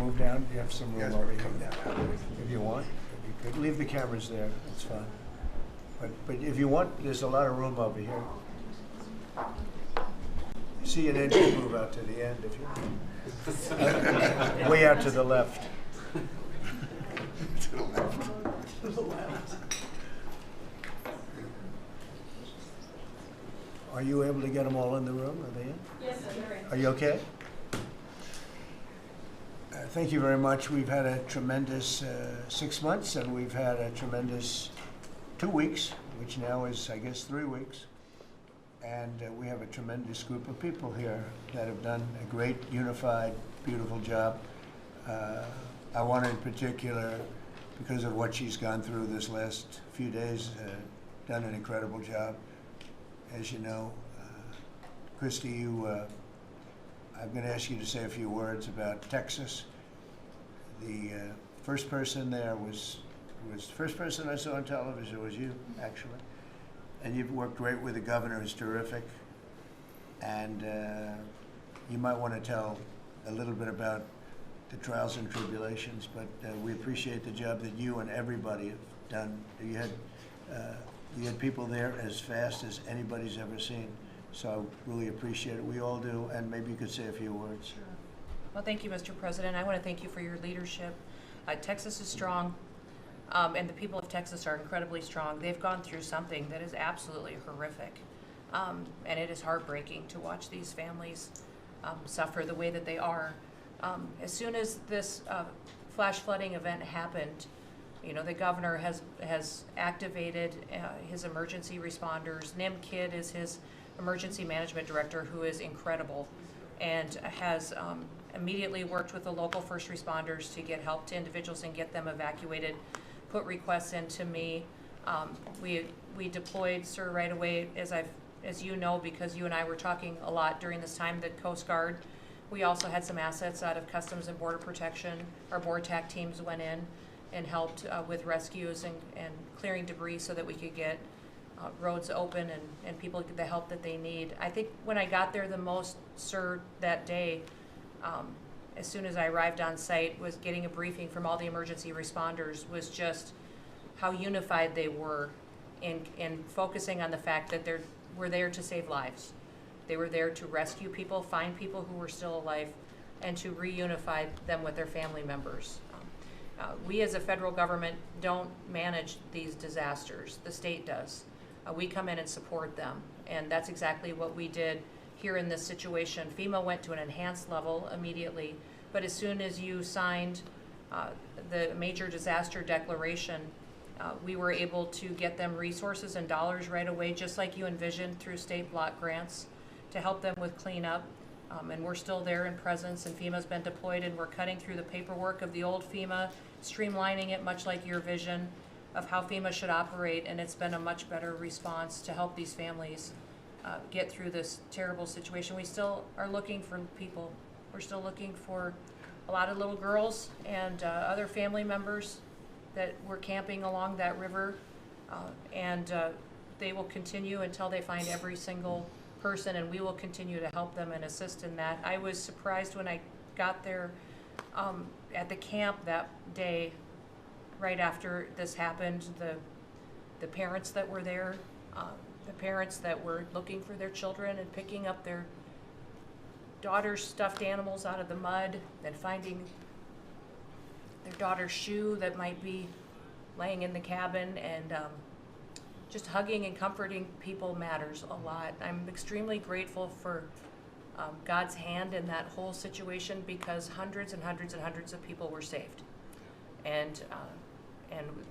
move down? You have some You room guys over want to here. come down that way? If you want, you could leave the cameras there. That's fine. But if you want, there's a lot of room over here. See an engine move out to the end if you way out to the left. To the left. To the left. Are you able to get them all in the room? Are they in? Yes, sir. Are you okay? Thank you very much. We've had a tremendous 6 months, and we've had a tremendous 2 weeks, which now is, I guess, 3 weeks. And we have a tremendous group of people here that have done a great, unified, beautiful job. I want to, in particular, because of what she's gone through this last few days, done an incredible job. As you know, Christy, I'm going to ask you to say a few words about Texas. The first person there was the first person I saw on television was you, actually. And you've worked great with the governor, who's terrific. And you might want to tell a little bit about the trials and tribulations, but we appreciate the job that you and everybody have done. You had people there as fast as anybody's ever seen. So I really appreciate it. We all do. And maybe you could say a few words. Sure. Well, thank you, Mr. President. I want to thank you for your leadership. Texas is strong, and the people of Texas are incredibly strong. They've gone through something that is absolutely horrific, and it is heartbreaking to watch these families suffer the way that they are. As soon as this flash flooding event happened, you know, the governor has activated his emergency responders. Nim Kidd is his emergency management director, who is incredible, and has immediately worked with the local first responders to get help to individuals and get them evacuated, put requests in to me. We deployed, sir, right away, as you know, because you and I were talking a lot during this time, the Coast Guard. We also had some assets out of Customs and Border Protection. Our BORTAC teams went in and helped with rescues and clearing debris so that we could get roads open and people get the help that they need. I think when I got there the most, sir, that day, as soon as I arrived on site, was getting a briefing from all the emergency responders, was just how unified they were in focusing on the fact that we're there to save lives. They were there to rescue people, find people who were still alive, and to reunify them with their family members. We as a federal government don't manage these disasters. The state does. We come in and support them, and that's exactly what we did here in this situation. FEMA went to an enhanced level immediately, but as soon as you signed the major disaster declaration, we were able to get them resources and dollars right away, just like you envisioned, through state block grants to help them with cleanup. And we're still there in presence, and FEMA's been deployed, and we're cutting through the paperwork of the old FEMA, streamlining it much like your vision of how FEMA should operate, and it's been a much better response to help these families get through this terrible situation. We still are looking for people. We're still looking for a lot of little girls and other family members that were camping along that river, and they will continue until they find every single person, and we will continue to help them and assist in that. I was surprised when I got there at the camp that day, right after this happened, the parents that were there, the parents that were looking for their children and picking up their daughter's stuffed animals out of the mud and finding their daughter's shoe that might be laying in the cabin, and just hugging and comforting people matters a lot. I'm extremely grateful for God's hand in that whole situation, because hundreds and hundreds and hundreds of people were saved. And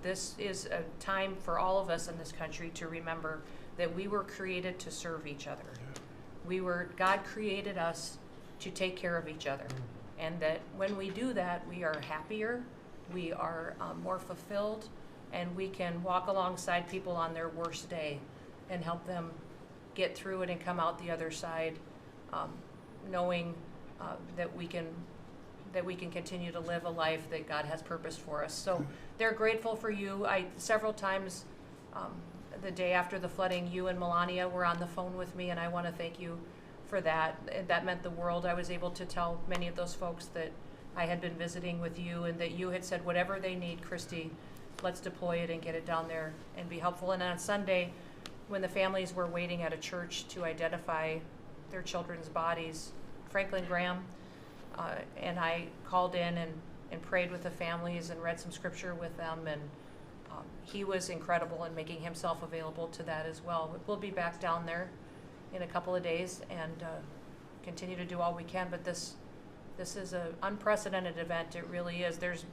this is a time for all of us in this country to remember that we were created to serve each other. God created us to take care of each other. And that when we do that, we are happier, we are more fulfilled, and we can walk alongside people on their worst day and help them get through it and come out the other side, knowing that we can continue to live a life that God has purposed for us. So they're grateful for you. Several times the day after the flooding, you and Melania were on the phone with me, and I want to thank you for that. That meant the world. I was able to tell many of those folks that I had been visiting with you and that you had said, whatever they need, Christy, let's deploy it and get it down there and be helpful. And on Sunday, when the families were waiting at a church to identify their children's bodies, Franklin Graham and I called in and prayed with the families and read some scripture with them, and he was incredible in making himself available to that as well. We'll be back down there in a couple of days and continue to do all we can, but this is an unprecedented event. It really is. There's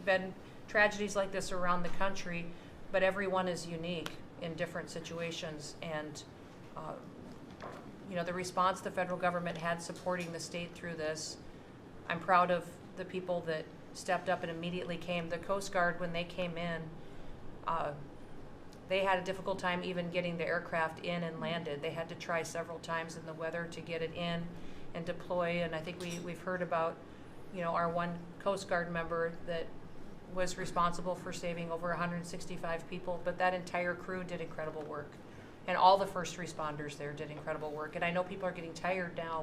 been tragedies like this around the country, but everyone is unique in different situations, and the response the federal government had supporting the state through this, I'm proud of the people that stepped up and immediately came. The Coast Guard, when they came in, they had a difficult time even getting the aircraft in and landed. They had to try several times in the weather to get it in and deploy, and I think we've heard about, our one Coast Guard member that was responsible for saving over 165 people, but that entire crew did incredible work. And all the first responders there did incredible work. And I know people are getting tired now,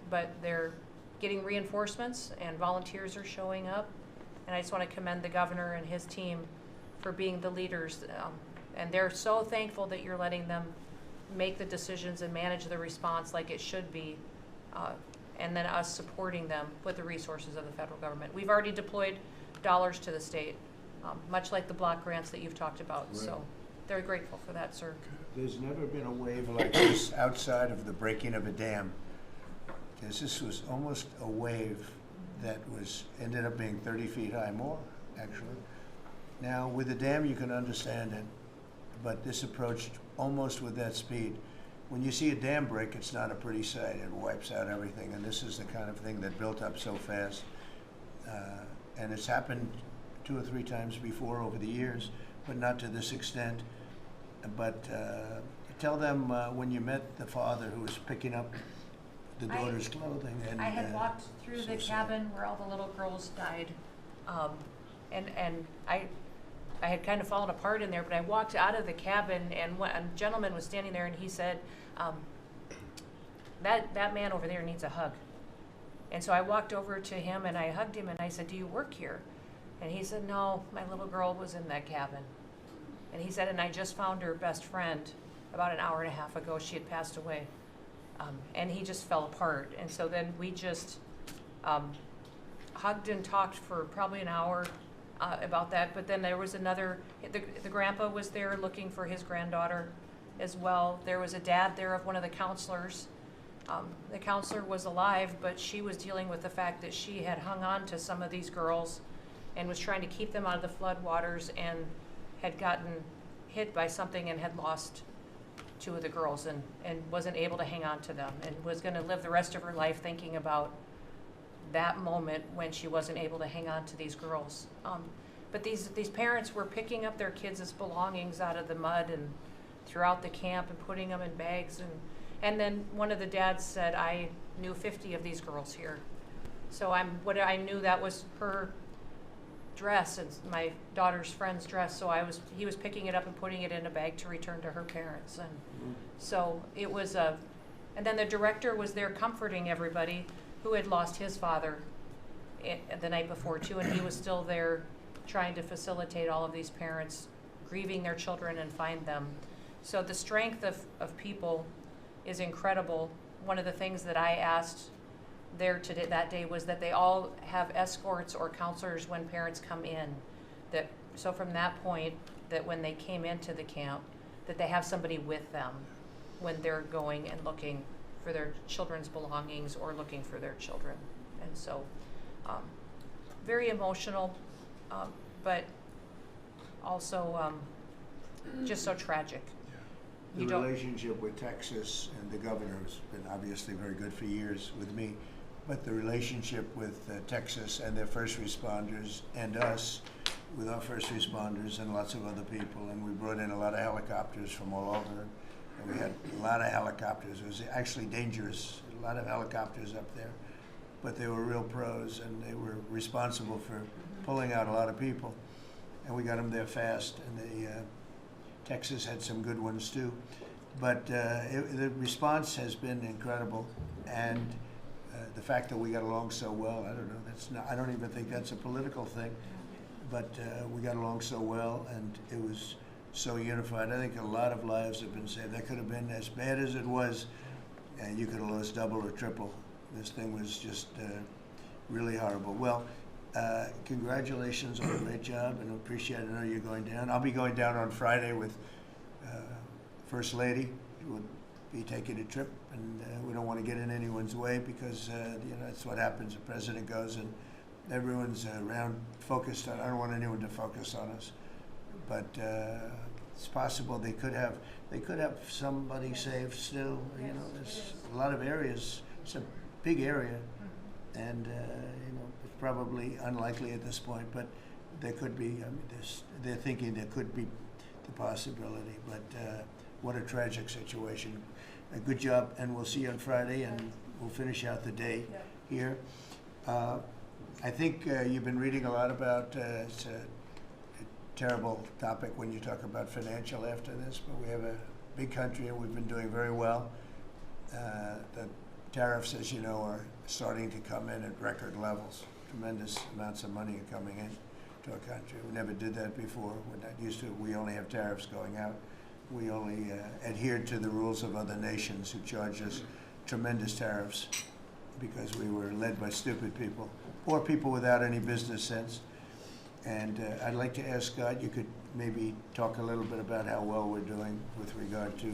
but they're getting reinforcements and volunteers are showing up. And I just want to commend the governor and his team for being the leaders. And they're so thankful that you're letting them make the decisions and manage the response like it should be. And then us supporting them with the resources of the federal government. We've already deployed dollars to the state, much like the block grants that you've talked about. Right. So they're grateful for that, sir. There's never been a wave like this outside of the breaking of a dam. Because this was almost a wave that ended up being 30 feet high, more actually. Now with the dam you can understand it, but this approached almost with that speed. When you see a dam break, it's not a pretty sight. It wipes out everything, and this is the kind of thing that built up so fast. And it's happened 2 or 3 times before over the years, but not to this extent. But tell them when you met the father who was picking up the daughter's clothing. And I had walked through the cabin where all the little girls died, and I had kind of fallen apart in there, but I walked out of the cabin, and a gentleman was standing there, and he said, that man over there needs a hug. And so I walked over to him, and I hugged him, and I said, do you work here? And he said, no, my little girl was in that cabin. And he said, and I just found her best friend about an hour and a half ago. She had passed away. And he just fell apart. And so then we just hugged and talked for probably an hour about that. But then there was the grandpa was there looking for his granddaughter as well. There was a dad there of one of the counselors. The counselor was alive, but she was dealing with the fact that she had hung on to some of these girls and was trying to keep them out of the floodwaters, and had gotten hit by something and had lost 2 of the girls and wasn't able to hang on to them, and was going to live the rest of her life thinking about that moment when she wasn't able to hang on to these girls. But these parents were picking up their kids' belongings out of the mud and throughout the camp and putting them in bags. And then one of the dads said, I knew 50 of these girls here. So I knew that was her dress and my daughter's friend's dress. So he was picking it up and putting it in a bag to return to her parents. And so it was and then the director was there comforting everybody who had lost his father the night before too, and he was still there trying to facilitate all of these parents grieving their children and find them. So the strength of people is incredible. One of the things that I asked there today, that day, was that they all have escorts or counselors when parents come in. So from that point, that when they came into the camp, that they have somebody with them when they're going and looking for their children's belongings or looking for their children. And so very emotional, but also just so tragic. The relationship with Texas and the governor has been obviously very good for years with me, but the relationship with Texas and their first responders and us with our first responders and lots of other people, and we brought in a lot of helicopters from all over, and we had a lot of helicopters. It was actually dangerous, a lot of helicopters up there, but they were real pros, and they were responsible for pulling out a lot of people, and we got them there fast, and Texas had some good ones too, but the response has been incredible, and The fact that we got along so well, I don't know, that's not, I don't even think that's a political thing, but we got along so well, and it was so unified. I think a lot of lives have been saved. That could have been as bad as it was, and you could have lost double or triple. This thing was just really horrible. Well, congratulations on a great job, and appreciate it. I know you're going down. I'll be going down on Friday with First Lady. We'll be taking a trip, and we don't want to get in anyone's way because you know, that's what happens. The president goes and everyone's around focused on. I don't want anyone to focus on us, but it's possible they could have somebody saved still. You know, there's a lot of areas. It's a big area, and you know, it's probably unlikely at this point, but there could be. I mean, they're thinking there could be the possibility, but what a tragic situation. A good job, and we'll see you on Friday, and we'll finish out the day here. I think you've been reading a lot about, it's a terrible topic when you talk about financial after this, but we have a big country and we've been doing very well. The tariffs, as you know, are starting to come in at record levels. Tremendous amounts of money are coming in to our country. We never did that before. We're not used to it. We only have tariffs going out. We only adhered to the rules of other nations who charge us tremendous tariffs because we were led by stupid people or people without any business sense. And I'd like to ask Scott, you could maybe talk a little bit about how well we're doing with regard to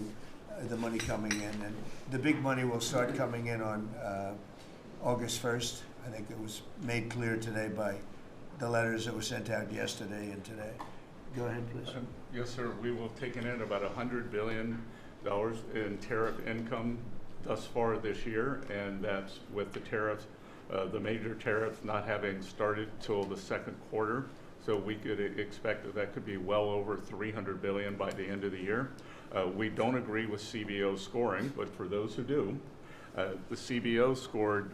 the money coming in. And the big money will start coming in on August 1st. I think it was made clear today by the letters that were sent out yesterday and today. Go ahead, please. Yes, sir. We will have taken in about $100 billion in tariff income thus far this year, and that's with the tariffs, the major tariffs not having started till the second quarter. So we could expect that that could be well over $300 billion by the end of the year. We don't agree with CBO scoring, but for those who do, the CBO scored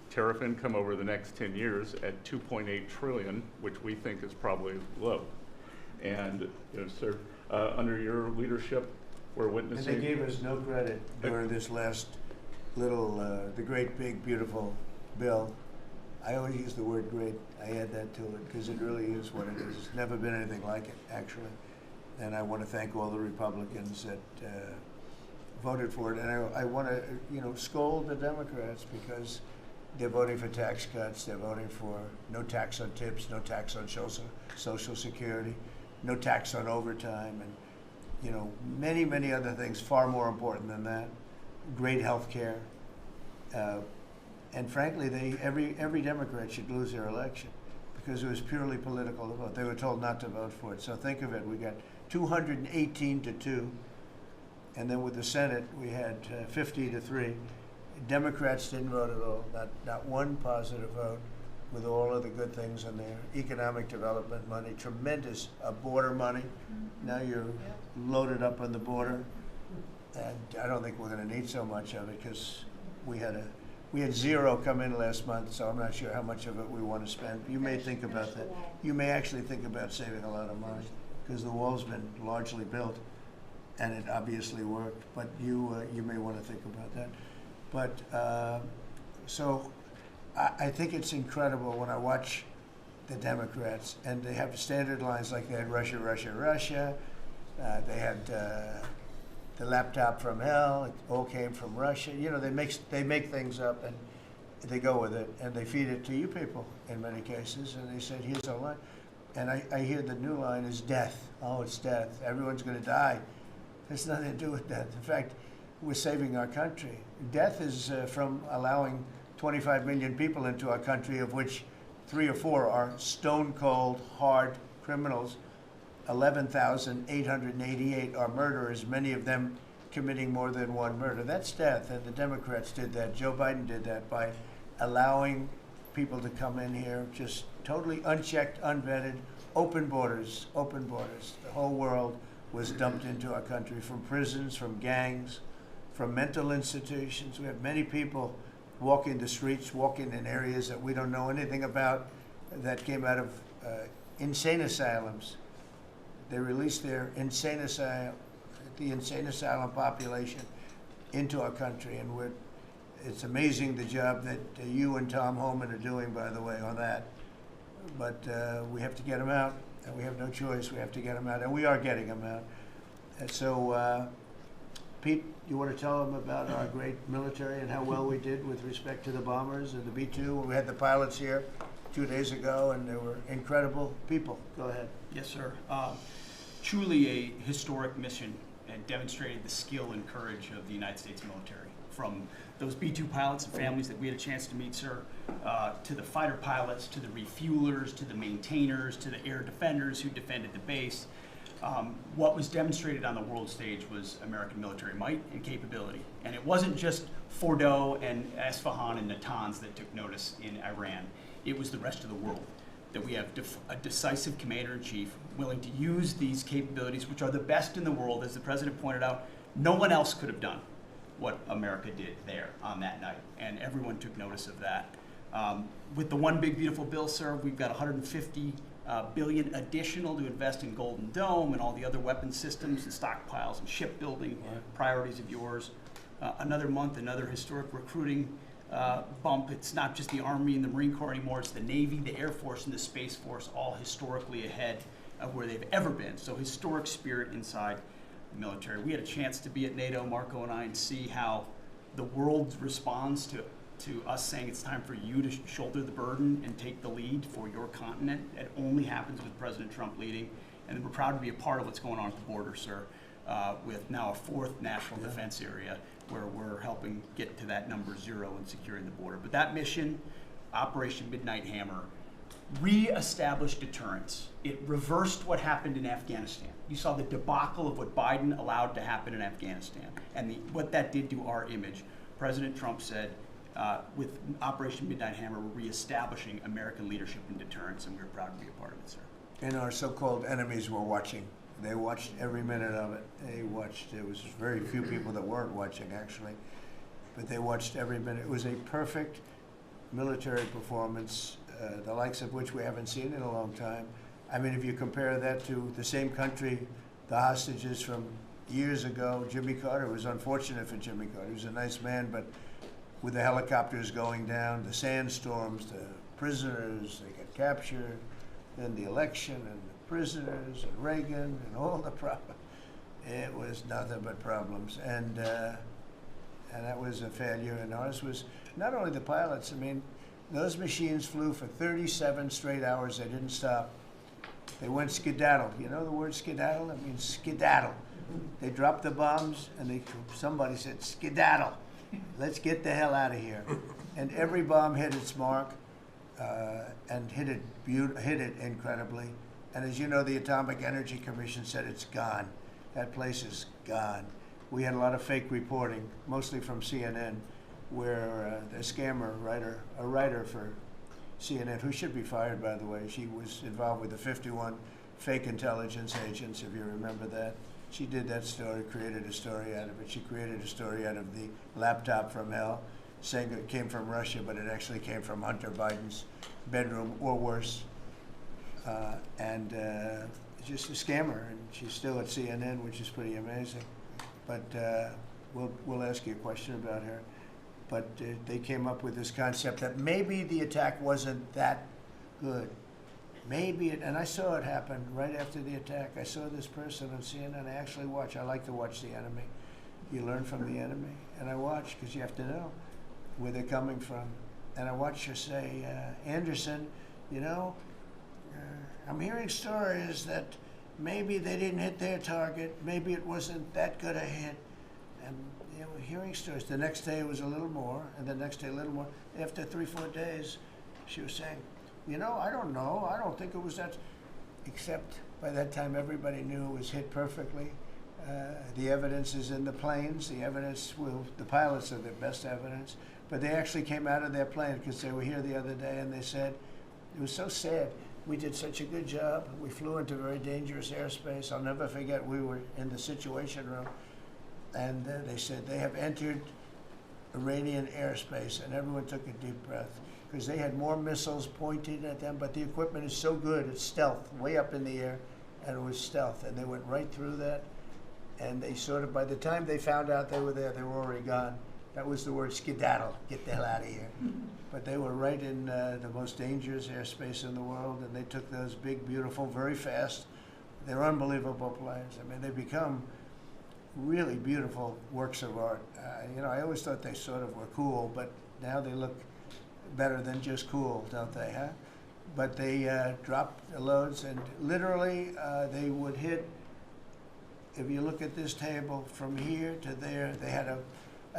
tariff income over the next 10 years at $2.8 trillion, which we think is probably low. And, you know, sir, under your leadership, we're witnessing. And they gave us no credit during this last little, the great, big, beautiful bill. I always use the word great. I add that to it because it really is what it is. It's never been anything like it, actually. And I want to thank all the Republicans that voted for it. And I want to, you know, scold the Democrats because they're voting for tax cuts. They're voting for no tax on tips, no tax on Social Security, no tax on overtime, and you know, many, many other things far more important than that. Great health care, and frankly, every Democrat should lose their election because it was purely political to vote. They were told not to vote for it. So think of it: we got 218 to 2, and then with the Senate, we had 50 to 3. Democrats didn't vote at all. Not one positive vote. With all of the good things in there, economic development money, tremendous border money. Now you're loaded up on the border, and I don't think we're going to need so much of it because we had zero come in last month, so I'm not sure how much of it we want to spend. You may think about that. You may actually think about saving a lot of money because the wall's been largely built, and it obviously worked. But you may want to think about that. But so. I think it's incredible when I watch the Democrats, and they have standard lines like they had Russia, Russia, Russia. They had the laptop from hell. It all came from Russia. You know, they make things up and they go with it, and they feed it to you people in many cases. And they said, "Here's our line," and I hear the new line is death. Oh, it's death. Everyone's going to die. There's nothing to do with death. In fact, we're saving our country. Death is from allowing 25 million people into our country, of which 3 or 4 are stone cold, hard criminals. 11,888 are murderers, many of them committing more than one murder. That's death, and the Democrats did that. Joe Biden did that by allowing people to come in here just totally unchecked, unvetted, open borders, open borders. The whole world was dumped into our country from prisons, from gangs, from mental institutions. We have many people walking the streets, walking in areas that we don't know anything about, that came out of insane asylums. They released their insane asylum, the insane asylum population into our country, and It's amazing the job that you and Tom Homan are doing, by the way, on that. But we have to get them out, and we have no choice. We have to get them out, and we are getting them out. And so, Pete, you want to tell them about our great military and how well we did with respect to the bombers and the B-2? We had the pilots here 2 days ago, and they were incredible people. Go ahead. Yes, sir. Truly a historic mission, and demonstrated the skill and courage of the United States military. From those B-2 pilots and families that we had a chance to meet, sir, to the fighter pilots, to the refuelers, to the maintainers, to the air defenders who defended the base. What was demonstrated on the world stage was American military might and capability. And it wasn't just Fordo and Esfahan and Natanz that took notice in Iran. It was the rest of the world. That we have a decisive commander-in-chief willing to use these capabilities, which are the best in the world. As the president pointed out, no one else could have done what America did there on that night, and everyone took notice of that. With the One Big Beautiful Bill, sir, we've got $150 billion additional to invest in Golden Dome and all the other weapon systems and stockpiles and shipbuilding priorities of yours. Another month, another historic recruiting bump. It's not just the Army and the Marine Corps anymore, it's the Navy, the Air Force, and the Space Force, all historically ahead of where they've ever been. So historic spirit inside the military. We had a chance to be at NATO, Marco and I, and see how the world responds to us saying it's time for you to shoulder the burden and take the lead for your continent. It only happens with President Trump leading. And we're proud to be a part of what's going on at the border, sir, with now a fourth national defense area where we're helping get to that number 0 and securing the border. But that mission, Operation Midnight Hammer, re-established deterrence. It reversed what happened in Afghanistan. You saw the debacle of what Biden allowed to happen in Afghanistan and what that did to our image. President Trump said, with Operation Midnight Hammer, we're reestablishing American leadership and deterrence, and we're proud to be a part of it, sir. And our so-called enemies were watching. They watched every minute of it. They watched. There was very few people that weren't watching, actually, but they watched every minute. It was a perfect military performance, the likes of which we haven't seen in a long time. I mean, if you compare that to the same country, the hostages from years ago, Jimmy Carter, it was unfortunate for Jimmy Carter. He was a nice man, but with the helicopters going down, the sandstorms, the prisoners, they got captured, then the election and the prisoners and Reagan and all the problems. It was nothing but problems. And that was a failure. And ours was not only the pilots. I mean, those machines flew for 37 straight hours. They didn't stop. They went skedaddle. You know the word skedaddle? It means skedaddle. They dropped the bombs, and somebody said, skedaddle. Let's get the hell out of here. And every bomb hit its mark and hit it incredibly. And as you know, the Atomic Energy Commission said it's gone. That place is gone. We had a lot of fake reporting, mostly from CNN, where the scammer writer, a writer for CNN, who should be fired, by the way, she was involved with the 51 fake intelligence agents, if you remember that. She did that story, created a story out of it. She created a story out of the laptop from hell, saying it came from Russia, but it actually came from Hunter Biden's bedroom, or worse. Just a scammer, and she's still at CNN, which is pretty amazing. But we'll ask you a question about her. But they came up with this concept that maybe the attack wasn't that good. Maybe it, and I saw it happen right after the attack. I saw this person on CNN. I like to watch the enemy. You learn from the enemy. And I watch, because you have to know where they're coming from. And I watched her say, Anderson, you know, I'm hearing stories that maybe they didn't hit their target. Maybe it wasn't that good a hit. And you know, hearing stories. The next day it was a little more, and the next day a little more. After 3-4 days, she was saying, you know, I don't know. I don't think it was that. Except by that time, everybody knew it was hit perfectly. The evidence is in the planes. The evidence the pilots are the best evidence. But they actually came out of their plane, because they were here the other day, and they said, it was so sad. We did such a good job. We flew into very dangerous airspace. I'll never forget, we were in the Situation Room, and they said they have entered Iranian airspace, and everyone took a deep breath, because they had more missiles pointed at them, but the equipment is so good, it's stealth, way up in the air, and it was stealth, and they went right through that, and they sort of, by the time they found out they were there, they were already gone. That was the word skedaddle, get the hell out of here. But they were right in the most dangerous airspace in the world, and they took those big, beautiful, very fast. They're unbelievable planes. I mean, they become really beautiful works of art. You know, I always thought they sort of were cool, but now they look better than just cool, don't they, huh? But they dropped the loads, and literally they would hit, if you look at this table, from here to there, they had a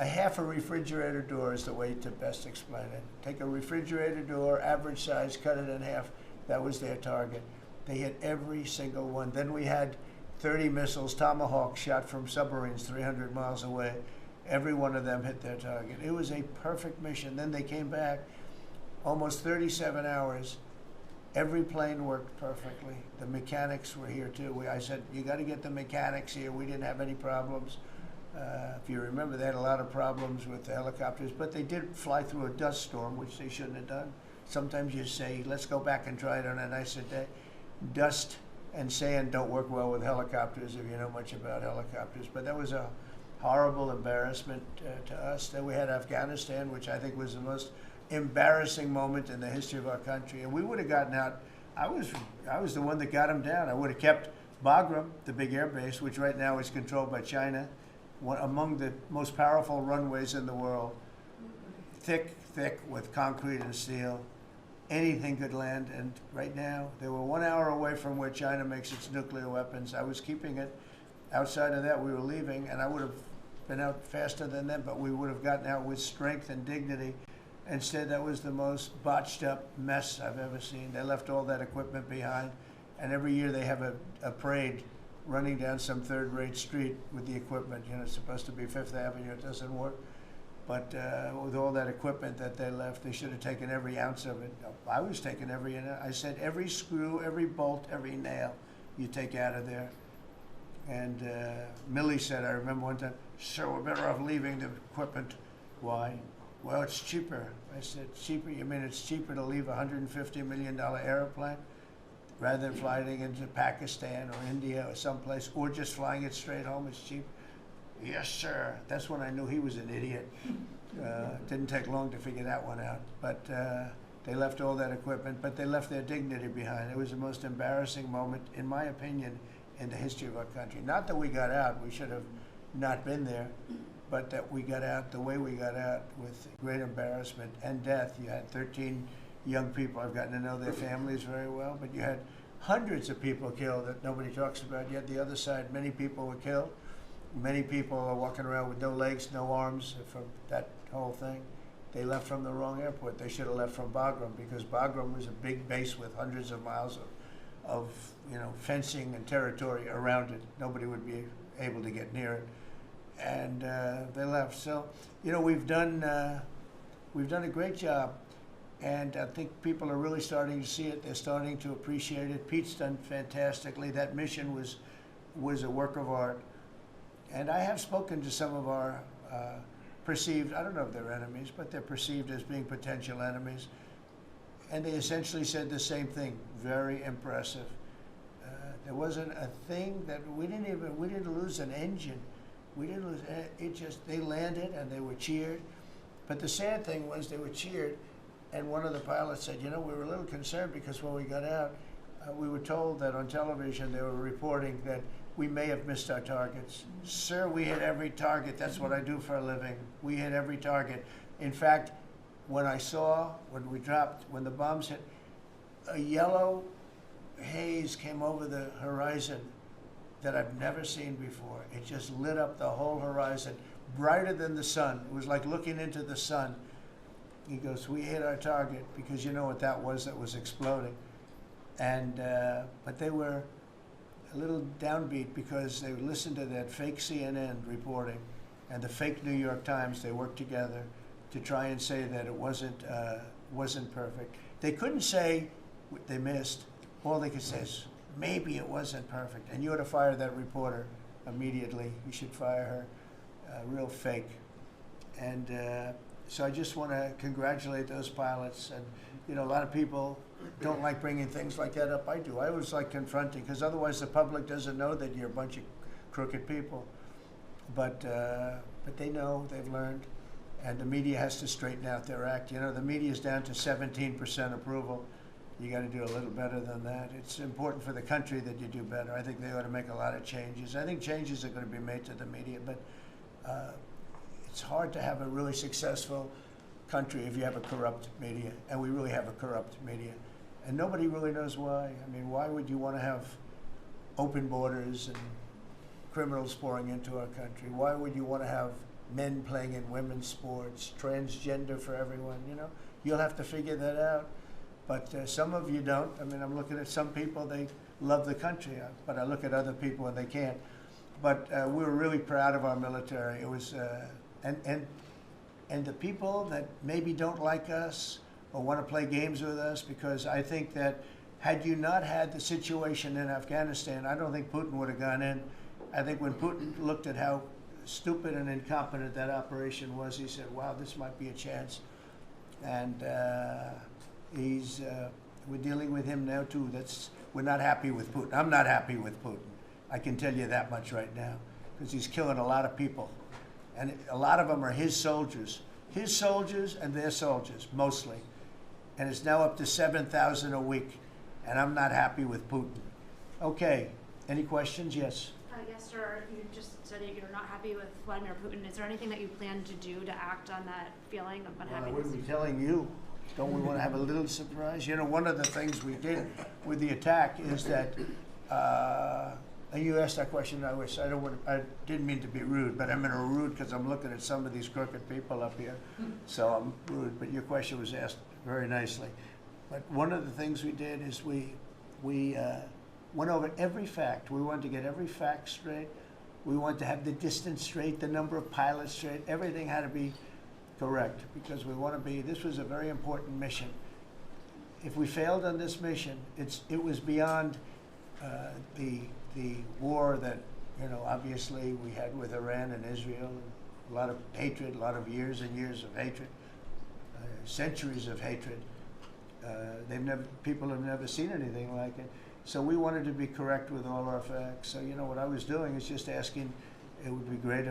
half a refrigerator door is the way to best explain it. Take a refrigerator door, average size, cut it in half. That was their target. They hit every single one. Then we had 30 missiles, Tomahawk, shot from submarines 300 miles away. Every one of them hit their target. It was a perfect mission. Then they came back, almost 37 hours. Every plane worked perfectly. The mechanics were here too. I said, you got to get the mechanics here. We didn't have any problems. If you remember, they had a lot of problems with the helicopters, but they did fly through a dust storm, which they shouldn't have done. Sometimes you say, let's go back and try it on a nicer day. Dust and sand don't work well with helicopters if you know much about helicopters, but that was a horrible embarrassment to us. Then we had Afghanistan, which I think was the most embarrassing moment in the history of our country, and we would have gotten out. I was the one that got them down. I would have kept Bagram, the big air base, which right now is controlled by China, one among the most powerful runways in the world, thick with concrete and steel. Anything could land, and right now, they were 1 hour away from where China makes its nuclear weapons. I was keeping it. Outside of that, we were leaving, and I would have been out faster than them, but we would have gotten out with strength and dignity. Instead, that was the most botched up mess I've ever seen. They left all that equipment behind, and every year they have a parade running down some third-rate street with the equipment. You know, it's supposed to be Fifth Avenue. It doesn't work. But with all that equipment that they left, they should have taken every ounce of it. I was taking every ounce. I said every screw, every bolt, every nail you take out of there. And Millie said, I remember one time, sir, we're better off leaving the equipment. Why? Well, it's cheaper. I said, cheaper? You mean it's cheaper to leave a $150 million airplane rather than flying into Pakistan or India or someplace, or just flying it straight home? It's cheap. Yes, sir. That's when I knew he was an idiot. Didn't take long to figure that one out. But they left all that equipment, but they left their dignity behind. It was the most embarrassing moment, in my opinion, in the history of our country. Not that we got out. We should have not been there, but that we got out the way we got out, with great embarrassment and death. You had 13 young people. I've gotten to know their families very well, but you had hundreds of people killed that nobody talks about. Yet the other side, many people were killed. Many people are walking around with no legs, no arms from that whole thing. They left from the wrong airport. They should have left from Bagram, because Bagram was a big base with hundreds of miles of fencing and territory around it. Nobody would be able to get near it, and they left. So, we've done a great job, and I think people are really starting to see it. They're starting to appreciate it. Pete's done fantastically. That mission was a work of art. And I have spoken to some of our perceived, I don't know if they're enemies, but they're perceived as being potential enemies. And they essentially said the same thing, very impressive. There wasn't a thing that we didn't lose an engine. We didn't lose, they landed and they were cheered. But the sad thing was they were cheered, and one of the pilots said, we were a little concerned because when we got out, we were told that on television they were reporting that we may have missed our targets. Sir, we hit every target. That's what I do for a living. We hit every target. In fact, when the bombs hit, a yellow haze came over the horizon that I've never seen before. It just lit up the whole horizon, brighter than the sun. It was like looking into the sun. He goes, we hit our target, because you know what that was exploding. And but they were a little downbeat because they listened to that fake CNN reporting and the fake New York Times. They worked together to try and say that it wasn't perfect. They couldn't say they missed. All they could say is, maybe it wasn't perfect. And you ought to fire that reporter immediately. You should fire her. Real fake. And so I just want to congratulate those pilots. And a lot of people don't like bringing things like that up. I do. I always like confronting, because otherwise the public doesn't know that you're a bunch of crooked people. But they know, they've learned, and the media has to straighten out their act. You know, the media's down to 17% approval. You got to do a little better than that. It's important for the country that you do better. I think they ought to make a lot of changes. I think changes are going to be made to the media, but it's hard to have a really successful country if you have a corrupt media, and we really have a corrupt media. And nobody really knows why. I mean, why would you want to have open borders and criminals pouring into our country? Why would you want to have men playing in women's sports, transgender for everyone? You know, you'll have to figure that out. But some of you don't. I mean, I'm looking at some people, they love the country, but I look at other people and they can't. But we were really proud of our military. It was, and the people that maybe don't like us or want to play games with us, because I think that had you not had the situation in Afghanistan, I don't think Putin would have gone in. I think when Putin looked at how stupid and incompetent that operation was, he said, wow, this might be a chance. And we're dealing with him now too. We're not happy with Putin. I'm not happy with Putin. I can tell you that much right now, because he's killing a lot of people. And a lot of them are his soldiers and their soldiers, mostly. And it's now up to 7,000 a week, and I'm not happy with Putin. Okay, any questions? Yes. Yes, sir. You just said that you're not happy with Vladimir Putin. Is there anything that you plan to do to act on that feeling of unhappiness? I wouldn't be telling you. Don't we want to have a little surprise? You know, one of the things we did with the attack is that, and you asked that question, I didn't mean to be rude, but I'm rude because I'm looking at some of these crooked people up here, so I'm rude, but your question was asked very nicely. But one of the things we did is we went over every fact. We wanted to get every fact straight. We wanted to have the distance straight, the number of pilots straight. Everything had to be correct, because we want to be, this was a very important mission. If we failed on this mission, it was beyond the war that, you know, obviously we had with Iran and Israel, a lot of hatred, a lot of years and years of hatred, centuries of hatred. People have never seen anything like it. So we wanted to be correct with all our facts. So, you know, what I was doing is just asking, it would be great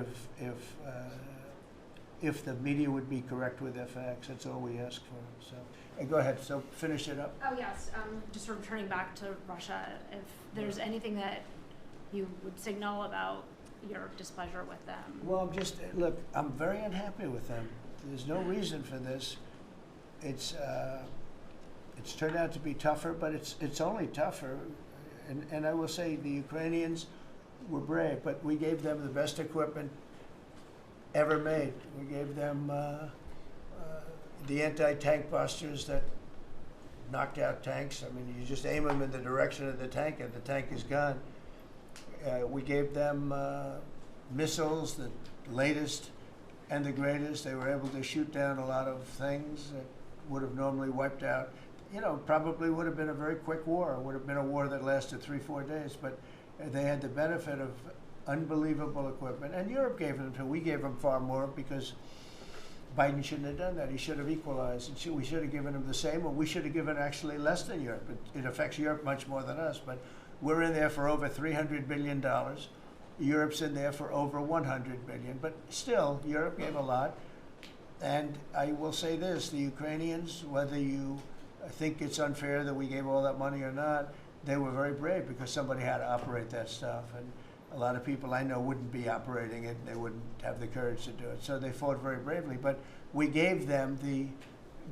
if the media would be correct with their facts. That's all we ask for. So, hey, go ahead. So finish it up. Oh, yes. Just returning back to Russia, if there's anything that you would signal about your displeasure with them. Well, look, I'm very unhappy with them. There's no reason for this. It's turned out to be tougher, but it's only tougher. And I will say the Ukrainians were brave, but we gave them the best equipment ever made. We gave them the anti-tank busters that knocked out tanks. I mean, you just aim them in the direction of the tank and the tank is gone. We gave them missiles, the latest and the greatest. They were able to shoot down a lot of things that would have normally wiped out. You know, probably would have been a very quick war. It would have been a war that lasted 3-4 days, but they had the benefit of unbelievable equipment. And Europe gave them too. We gave them far more because Biden shouldn't have done that. He should have equalized. We should have given him the same, or we should have given actually less than Europe. It affects Europe much more than us, but we're in there for over $300 billion. Europe's in there for over $100 billion, but still, Europe gave a lot. And I will say this, the Ukrainians, whether you think it's unfair that we gave all that money or not, they were very brave because somebody had to operate that stuff. And a lot of people I know wouldn't be operating it. They wouldn't have the courage to do it. So they fought very bravely. But we gave them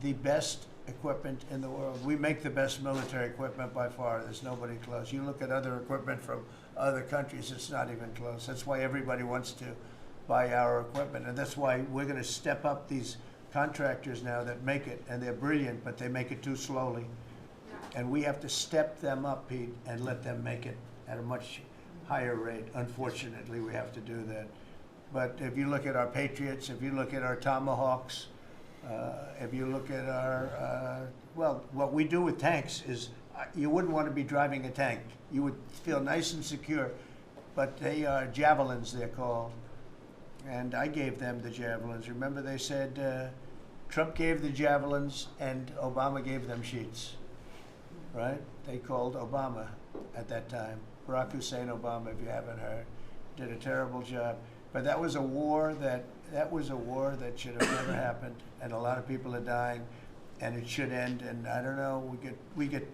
the best equipment in the world. We make the best military equipment by far. There's nobody close. You look at other equipment from other countries, it's not even close. That's why everybody wants to buy our equipment. And that's why we're going to step up these contractors now that make it, and they're brilliant, but they make it too slowly. And we have to step them up, Pete, and let them make it at a much higher rate. Unfortunately, we have to do that. But if you look at our Patriots, if you look at our Tomahawks, if you look at our, well, what we do with tanks is, you wouldn't want to be driving a tank. You would feel nice and secure, but they are javelins, they're called. And I gave them the javelins. Remember they said Trump gave the javelins and Obama gave them sheets, right? They called Obama at that time. Barack Hussein Obama, if you haven't heard, did a terrible job. But that was a war that should have never happened, and a lot of people are dying, and it should end. And I don't know, we get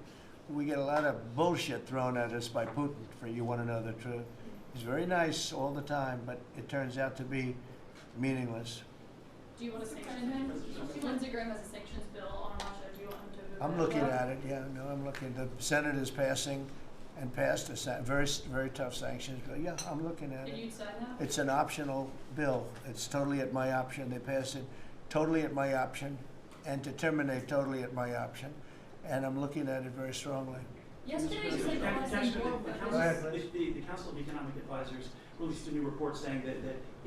a lot of bullshit thrown at us by Putin. For you want to know the truth, he's very nice all the time, but it turns out to be meaningless. Do you want to sanction him? Lindsey Graham has a sanctions bill on Russia. Do you want him to move I'm that looking bill? at it. Yeah, no, I'm looking. The Senate is passing and passed a very tough sanctions bill. Yeah, I'm looking at And it. you'd sign that? It's an optional bill. It's totally at my option. They passed it totally at my option, and to terminate totally at my option. And I'm looking at it very strongly. Yesterday you said there wasn't more Go ahead, please. The Council of Economic Advisors released a new report saying that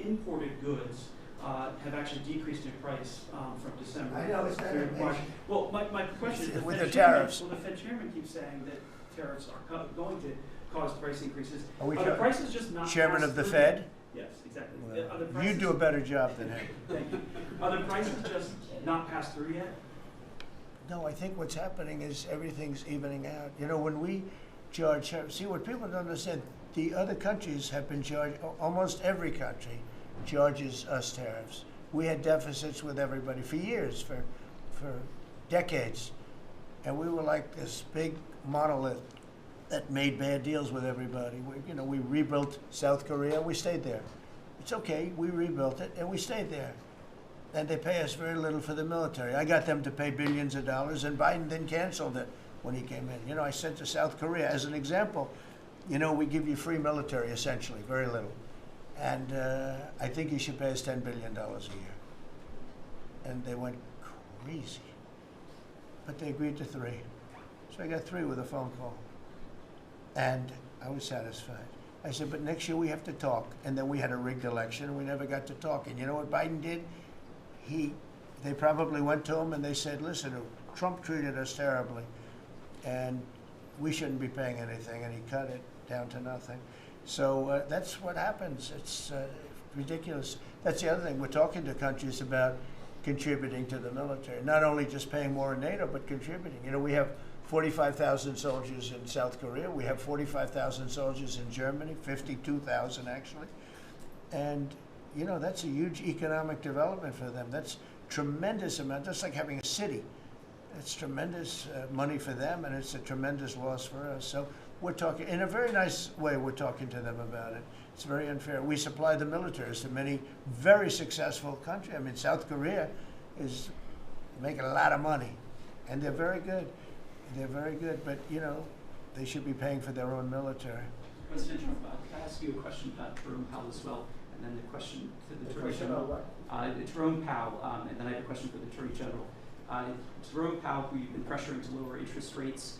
imported goods have actually decreased in price from December. I know, it's not through March. amazing. Well, my question is, With Fed the chairman- tariffs. Well, the Fed chairman keeps saying that tariffs are going to cause price increases. Are we the talking- prices just not Chairman passed of the through Fed? yet? Yes, exactly. Well, Are the you prices- do a better job than him. Thank you. Are the prices just not passed through yet? No, I think what's happening is everything's evening out. You know, when we charge, see what people don't understand, the other countries have been charged, almost every country charges us tariffs. We had deficits with everybody for years, for decades. And we were like this big monolith that made bad deals with everybody. We rebuilt South Korea, we stayed there. It's okay, we rebuilt it and we stayed there. And they pay us very little for the military. I got them to pay billions of dollars, and Biden then canceled it when he came in. I sent to South Korea as an example. We give you free military, essentially, very little. And I think you should pay us $10 billion a year. And they went crazy. But they agreed to 3. So I got 3 with a phone call. And I was satisfied. I said, but next year we have to talk. And then we had a rigged election, and we never got to talk. And you know what Biden did? They probably went to him and they said, listen, Trump treated us terribly, and we shouldn't be paying anything, and he cut it down to nothing. So that's what happens. It's ridiculous. That's the other thing. We're talking to countries about contributing to the military, not only just paying more in NATO, but contributing. We have 45,000 soldiers in South Korea. We have 45,000 soldiers in Germany, 52,000 actually. And that's a huge economic development for them. That's tremendous amount, just like having a city. It's tremendous money for them, and it's a tremendous loss for us. So we're talking, in a very nice way, we're talking to them about it. It's very unfair. We supply the militaries to many very successful countries. I mean, South Korea is making a lot of money, and they're very good. They're very good, but, they should be paying for their own military. President Trump, can I ask you a question about Jerome Powell as well? And then the question to the Attorney General. Jerome Powell, and then I have a question for the Attorney General. Jerome Powell, who you've been pressuring to lower interest rates,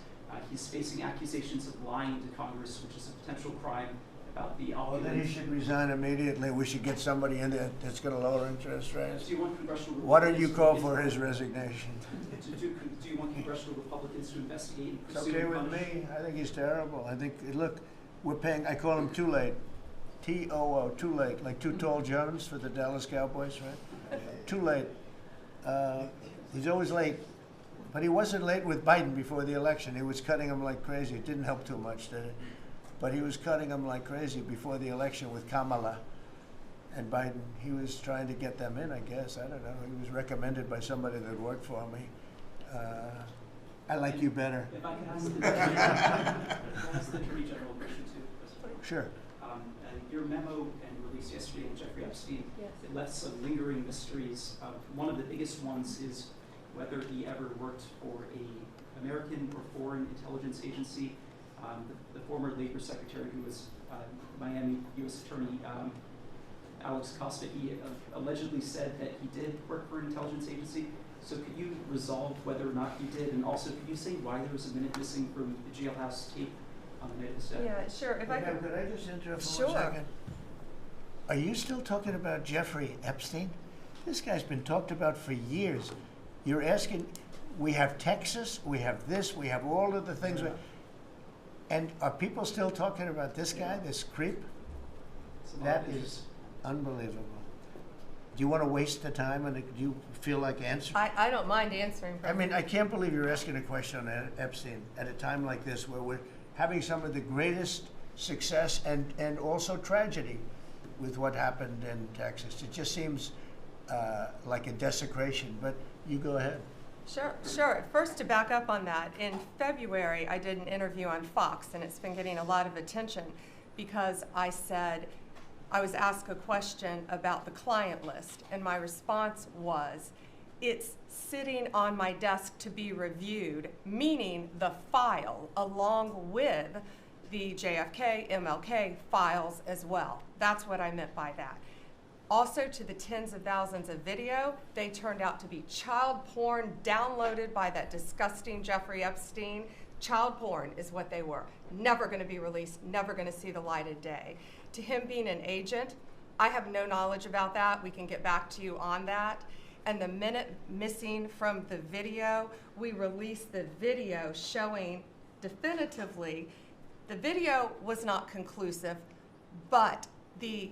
he's facing accusations of lying to Congress, which is a potential crime about the Well, opulence. then he should resign immediately. We should get somebody in there that's going to lower interest rates. Do you want congressional Why don't you Republicans call to- for his resignation? Do you want congressional Republicans to investigate and It's pursue okay and with punish? me. I think he's terrible. I think, look, we're paying, I call him too late. T-O-O, too late, like Too Tall Jones for the Dallas Cowboys, right? Too late. He's always late. But he wasn't late with Biden before the election. He was cutting him like crazy. It didn't help too much, did it? But he was cutting him like crazy before the election with Kamala and Biden. He was trying to get them in, I guess. I don't know. He was recommended by somebody that worked for me. I like you better. If I could ask the Attorney General a question too, President. Sure. And your memo and release yesterday on Jeffrey Epstein, Yes. it left some lingering mysteries. One of the biggest ones is whether he ever worked for a American or foreign intelligence agency. The former Labor Secretary, who was Miami U.S. Attorney Alex Costa, he allegedly said that he did work for an intelligence agency. So could you resolve whether or not he did? And also, could you say why there was a minute missing from the jailhouse tape on the night of his death? Yeah, sure. If I Ma'am, could. could I just interrupt for Sure. 1 second? Are you still talking about Jeffrey Epstein? This guy's been talked about for years. You're asking, we have Texas, we have this, we have all of the things. And are people still talking about this guy, this creep? It's a lot That of is unbelievable. Do you want to waste the time, and do you feel like answering? I don't mind answering. I mean, I can't believe you're asking a question on Epstein at a time like this, where we're having some of the greatest success and also tragedy with what happened in Texas. It just seems like a desecration, but you go ahead. Sure. First, to back up on that, in February, I did an interview on Fox, and it's been getting a lot of attention because I was asked a question about the client list, and my response was, it's sitting on my desk to be reviewed, meaning the file along with the JFK, MLK files as well. That's what I meant by that. Also, to the tens of thousands of video, they turned out to be child porn downloaded by that disgusting Jeffrey Epstein. Child porn is what they were. Never going to be released, never going to see the light of day. To him being an agent, I have no knowledge about that. We can get back to you on that. And the minute missing from the video, we released the video showing definitively the video was not conclusive, but the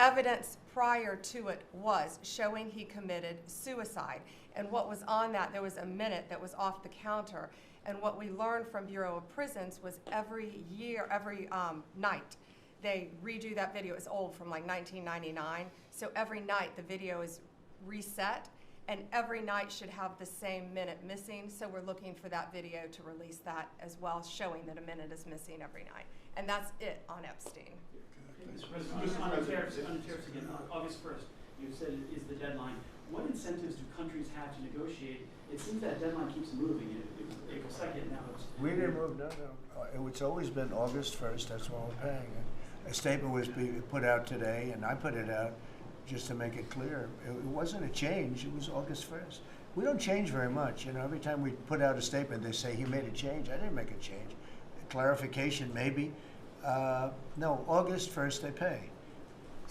evidence prior to it was showing he committed suicide. And what was on that, there was a minute that was off the counter. And what we learned from Bureau of Prisons was every night, they redo that video. It's old, from like 1999. So every night the video is reset, and every night should have the same minute missing. So we're looking for that video to release that as well, showing that a minute is missing every night. And that's it on Epstein. Mr. President, just on the tariffs again, August 1st, you said is the deadline. What incentives do countries have to negotiate? It seems that deadline keeps moving. It was April 2nd, now it's... We didn't move, no. It's always been August 1st, that's what we're paying. A statement was put out today, and I put it out just to make it clear. It wasn't a change, it was August 1st. We don't change very much. You know, every time we put out a statement, they say, he made a change. I didn't make a change. A clarification, maybe. No, August 1st they pay.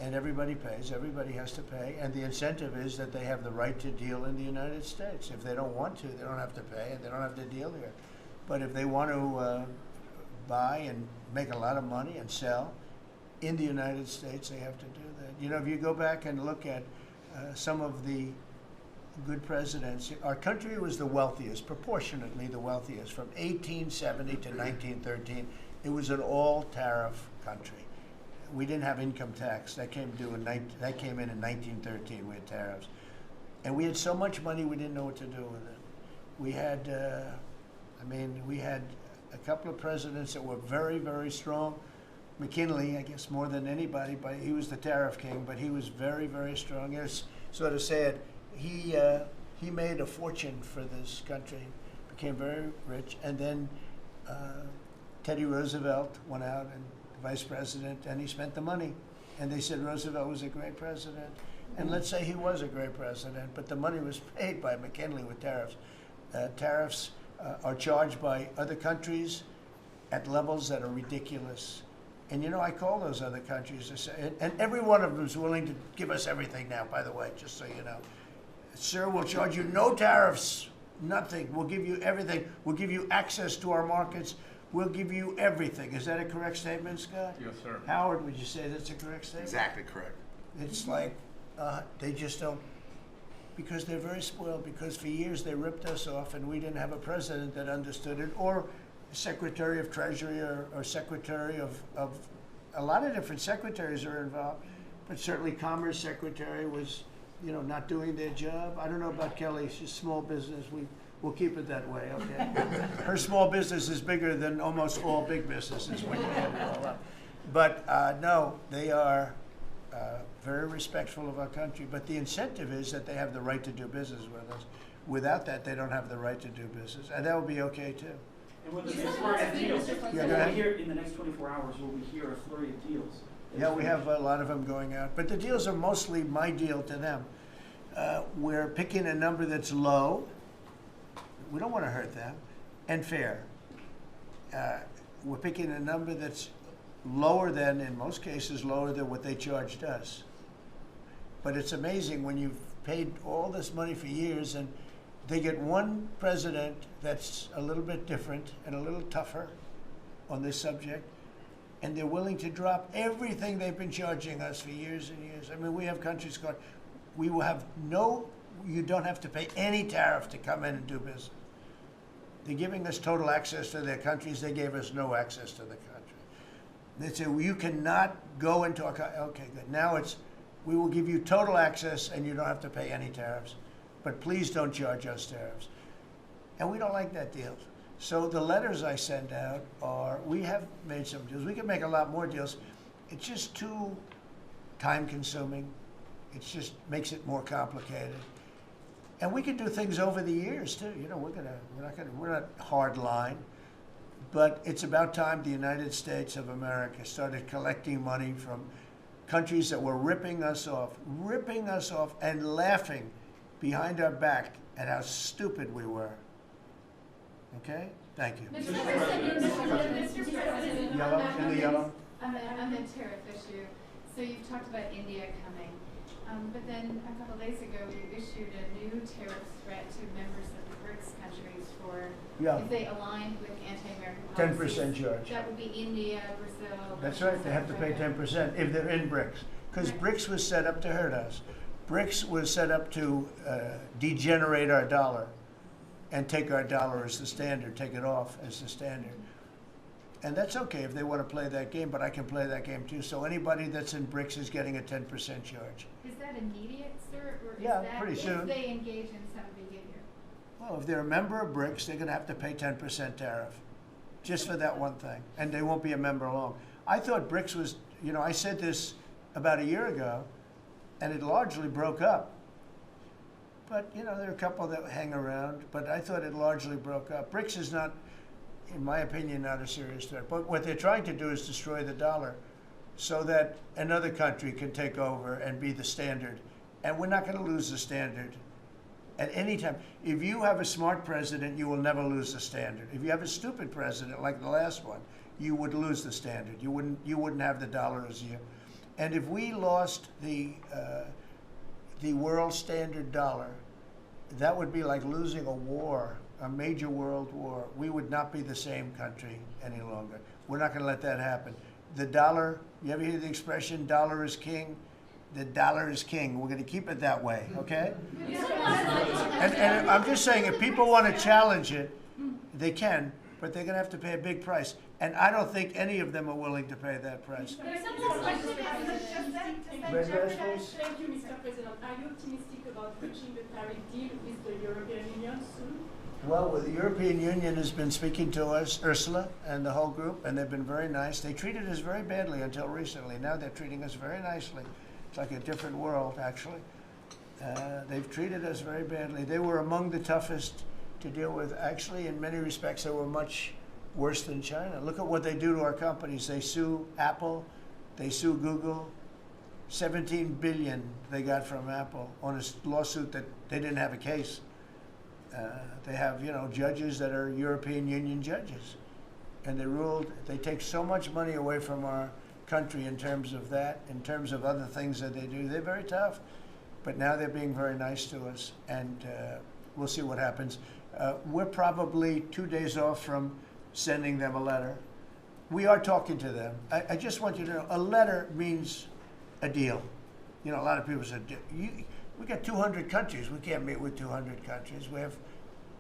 And everybody pays, everybody has to pay. And the incentive is that they have the right to deal in the United States. If they don't want to, they don't have to pay, and they don't have to deal here. But if they want to buy and make a lot of money and sell in the United States, they have to do that. You know, if you go back and look at some of the good presidents, our country was the wealthiest, proportionately the wealthiest, from 1870 to 1913. It was an all-tariff country. We didn't have income tax. That came in in 1913. We had tariffs. And we had so much money we didn't know what to do with it. We had, we had a couple of presidents that were very, very strong. McKinley, I guess more than anybody, but he was the tariff king, but he was very, very strong. It's sort of sad. He made a fortune for this country, became very rich, and then Teddy Roosevelt went out and vice president, and he spent the money. And they said Roosevelt was a great president. And let's say he was a great president, but the money was paid by McKinley with tariffs. Tariffs are charged by other countries at levels that are ridiculous. And you know, I call those other countries to say, and every one of them is willing to give us everything now, by the way, just so you know. Sir, we'll charge you no tariffs, nothing. We'll give you everything. We'll give you access to our markets. We'll give you everything. Is that a correct statement, Scott? Yes, sir. Howard, would you say that's a correct statement? Exactly correct. It's like they just don't, because they're very spoiled, because for years they ripped us off and we didn't have a president that understood it, or Secretary of Treasury or Secretary of a lot of different secretaries are involved, but certainly Commerce Secretary was, you know, not doing their job. I don't know about Kelly, she's small business. We'll keep it that way, okay? Her small business is bigger than almost all big businesses when you add it all up. But no, they are very respectful of our country. But the incentive is that they have the right to do business with us. Without that, they don't have the right to do business. And that would be okay, too. And when the flurry of deals, Yeah, go ahead. in the next 24 hours, will we hear a flurry of deals? Yeah, we have a lot of them going out. But the deals are mostly my deal to them. We're picking a number that's low. We don't want to hurt them, and fair. We're picking a number that's lower than, in most cases, lower than what they charged us. But it's amazing when you've paid all this money for years and they get one president that's a little bit different and a little tougher on this subject, and they're willing to drop everything they've been charging us for years and years. I mean, we have countries going, we will have no, you don't have to pay any tariff to come in and do business. They're giving us total access to their countries. They gave us no access to the country. They say, well, you cannot go into okay, good. Now it's, we will give you total access and you don't have to pay any tariffs. But please don't charge us tariffs. And we don't like that deal. So the letters I send out are, we have made some deals. We can make a lot more deals. It's just too time consuming. It just makes it more complicated. And we can do things over the years too. You know, we're not hard line. But it's about time the United States of America started collecting money from countries that were ripping us off and laughing behind our back at how stupid we were. Okay? Thank you. Mr. President, Yellow, in the yellow. On the tariff issue, so you've talked about India coming, but then a couple days ago you issued a new tariff threat to members of the BRICS countries for if they aligned with anti-American policies. 10% charge. That would be India, Brazil. That's Russia, right, they have to pay South Africa. 10% if they're in BRICS. Because Right. BRICS was set up to hurt us. BRICS was set up to degenerate our dollar and take our dollar as the standard, take it off as the standard. And that's okay if they want to play that game, but I can play that game too. So anybody that's in BRICS is getting a 10% charge. Is that immediate, sir, or Yeah, is that pretty soon. if they engage in some behavior? Well, if they're a member of BRICS, they're going to have to pay 10% tariff, just for that one thing, and they won't be a member long. I thought BRICS was, you know, I said this about a year ago, and it largely broke up. But, you know, there are a couple that hang around, but I thought it largely broke up. BRICS is not, in my opinion, not a serious threat. But what they're trying to do is destroy the dollar so that another country can take over and be the standard. And we're not going to lose the standard at any time. If you have a smart president, you will never lose the standard. If you have a stupid president like the last one, you would lose the standard. You wouldn't have the dollar as you. And if we lost the world standard dollar, that would be like losing a war, a major world war. We would not be the same country any longer. We're not going to let that happen. The dollar, you ever hear the expression, dollar is king? The dollar is king. We're going to keep it that way, okay? And I'm just saying, if people want to challenge it, they can, but they're going to have to pay a big price. And I don't think any of them are willing to pay that price. Thank you, Mr. President. Are you optimistic about reaching the tariff deal with the European Union soon? Well, the European Union has been speaking to us, Ursula and the whole group, and they've been very nice. They treated us very badly until recently. Now they're treating us very nicely. It's like a different world, actually. They've treated us very badly. They were among the toughest to deal with. Actually, in many respects, they were much worse than China. Look at what they do to our companies. They sue Apple, they sue Google. 17 billion they got from Apple on a lawsuit that they didn't have a case. They have, you know, judges that are European Union judges, and they ruled. They take so much money away from our country in terms of that, in terms of other things that they do. They're very tough, but now they're being very nice to us, and we'll see what happens. We're probably 2 days off from sending them a letter. We are talking to them. I just want you to know, a letter means a deal. You know, a lot of people said, we got 200 countries. We can't meet with 200 countries. We have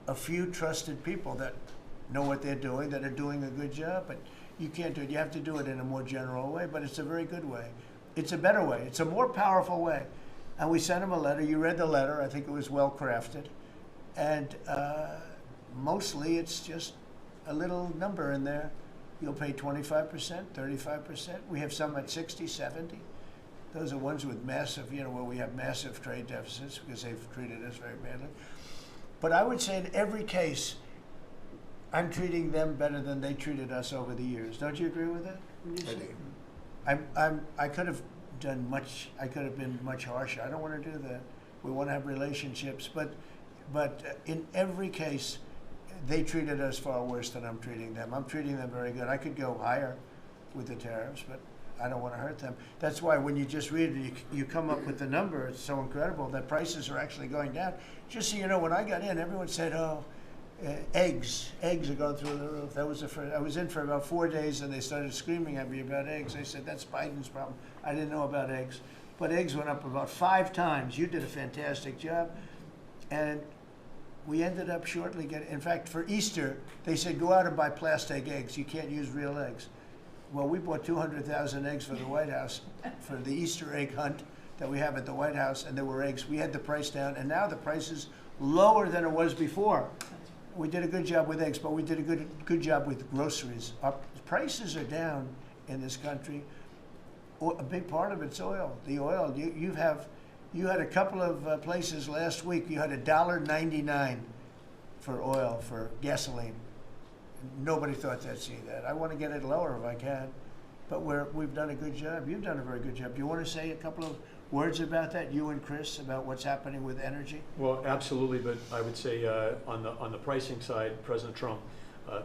a few trusted people that know what they're doing, that are doing a good job, but you can't do it. You have to do it in a more general way, but it's a very good way. It's a better way. It's a more powerful way. And we sent them a letter. You read the letter. I think it was well crafted. And mostly it's just a little number in there. You'll pay 25%, 35%. We have some at 60, 70. Those are ones with massive, you know, where we have massive trade deficits because they've treated us very badly. But I would say in every case, I'm treating them better than they treated us over the years. Don't you agree with that? I could have done much. I could have been much harsher. I don't want to do that. We want to have relationships, but in every case, they treated us far worse than I'm treating them. I'm treating them very good. I could go higher with the tariffs, but I don't want to hurt them. That's why when you just read it, you come up with the number. It's so incredible that prices are actually going down. Just so you know, when I got in, everyone said, "Oh, eggs are going through the roof." That was the first. I was in for about 4 days, and they started screaming at me about eggs. I said, "That's Biden's problem." I didn't know about eggs, but eggs went up about 5 times. You did a fantastic job, and we ended up shortly getting. In fact, for Easter, they said, "Go out and buy plastic eggs. You can't use real eggs." Well, we bought 200,000 eggs for the White House, for the Easter egg hunt that we have at the White House, and there were eggs. We had the price down, and now the price is lower than it was before. We did a good job with eggs, but we did a good job with groceries. Our prices are down in this country. A big part of it's oil. The oil, you had a couple of places last week, you had $1.99 for oil, for gasoline. Nobody thought they'd see that. I want to get it lower if I can, but we've done a good job. You've done a very good job. Do you want to say a couple of words about that, you and Chris, about what's happening with energy? Well, absolutely, but I would say on the pricing side, President Trump,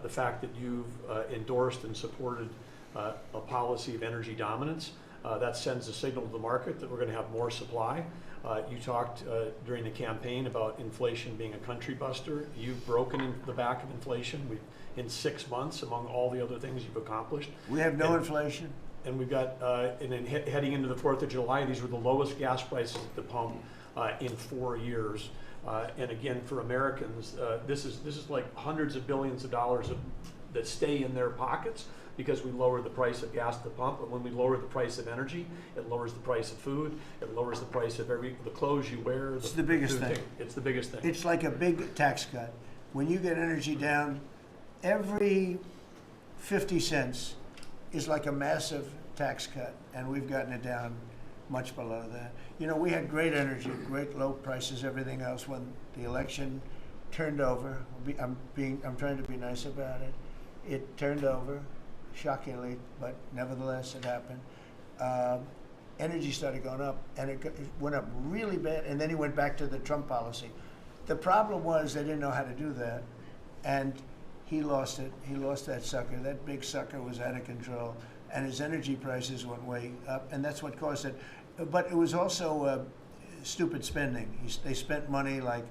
the fact that you've endorsed and supported a policy of energy dominance, that sends a signal to the market that we're going to have more supply. You talked during the campaign about inflation being a country buster. You've broken the back of inflation. In 6 months, among all the other things you've accomplished. We have no inflation. And we've got, and then heading into the 4th of July, these were the lowest gas prices at the pump in 4 years. And again, for Americans, this is like hundreds of billions of dollars that stay in their pockets because we lower the price of gas at the pump. But when we lower the price of energy, it lowers the price of food. It lowers the price of the clothes you wear. It's the biggest thing. It's the biggest thing. It's like a big tax cut. When you get energy down, every 50 cents is like a massive tax cut, and we've gotten it down much below that. You know, we had great energy, great low prices, everything else. When the election turned over, I'm trying to be nice about it. It turned over, shockingly, but nevertheless it happened. Energy started going up, and it went up really bad, and then he went back to the Trump policy. The problem was they didn't know how to do that, and he lost it. He lost that sucker. That big sucker was out of control, and his energy prices went way up, and that's what caused it. But it was also stupid spending. They spent money like,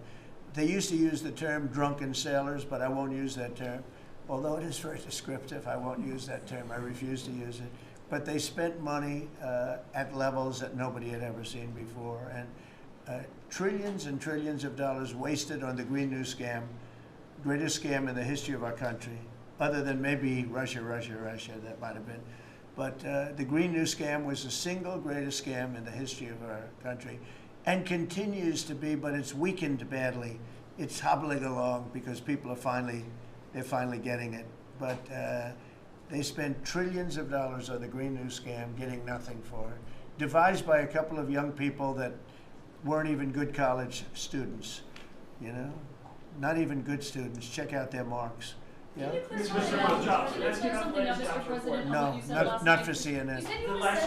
they used to use the term drunken sailors, but I won't use that term. Although it is very descriptive, I won't use that term. I refuse to use it. But they spent money at levels that nobody had ever seen before, and trillions and trillions of dollars wasted on the Green New Scam. Greatest scam in the history of our country, other than maybe Russia, that might have been. But the Green New Scam was the single greatest scam in the history of our country, and continues to be, but it's weakened badly. It's hobbling along because people are they're finally getting it. But they spent trillions of dollars on the Green New Scam, getting nothing for it. Devised by a couple of young people that weren't even good college students, you know? Not even good students. Check out their marks. Yeah? No, not for CNN.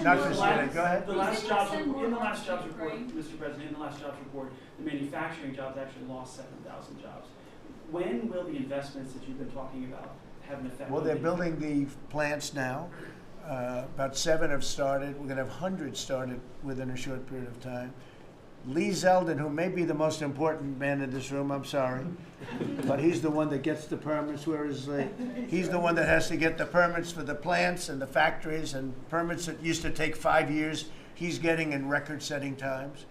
Not for CNN. Go ahead. In the last jobs report, Mr. President, in the last jobs report, the manufacturing jobs actually lost 7,000 jobs. When will the investments that you've been talking about have an effect? Well, they're building the plants now. About 7 have started. We're going to have hundreds started within a short period of time. Lee Zeldin, who may be the most important man in this room, I'm sorry, but he's the one that gets the permits. Where is Lee? He's the one that has to get the permits for the plants and the factories, and permits that used to take 5 years, he's getting in record-setting times.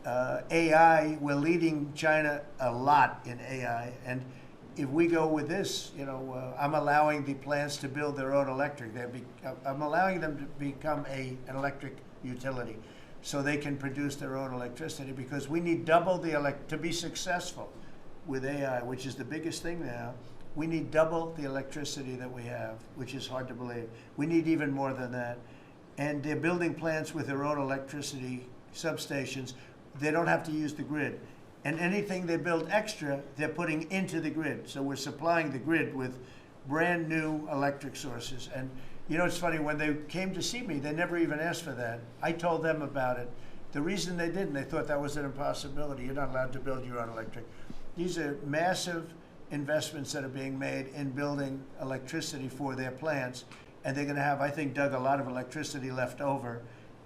AI, we're leading China a lot in AI, and if we go with this, you know, I'm allowing the plants to build their own electric. I'm allowing them to become an electric utility, so they can produce their own electricity, because we need double to be successful with AI, which is the biggest thing now. We need double the electricity that we have, which is hard to believe. We need even more than that. And they're building plants with their own electricity substations. They don't have to use the grid. And anything they build extra, they're putting into the grid. So we're supplying the grid with brand new electric sources. And you know, it's funny, when they came to see me, they never even asked for that. I told them about it. The reason they didn't, they thought that was an impossibility. You're not allowed to build your own electric. These are massive investments that are being made in building electricity for their plants. And they're going to have, I think, Doug, a lot of electricity left over.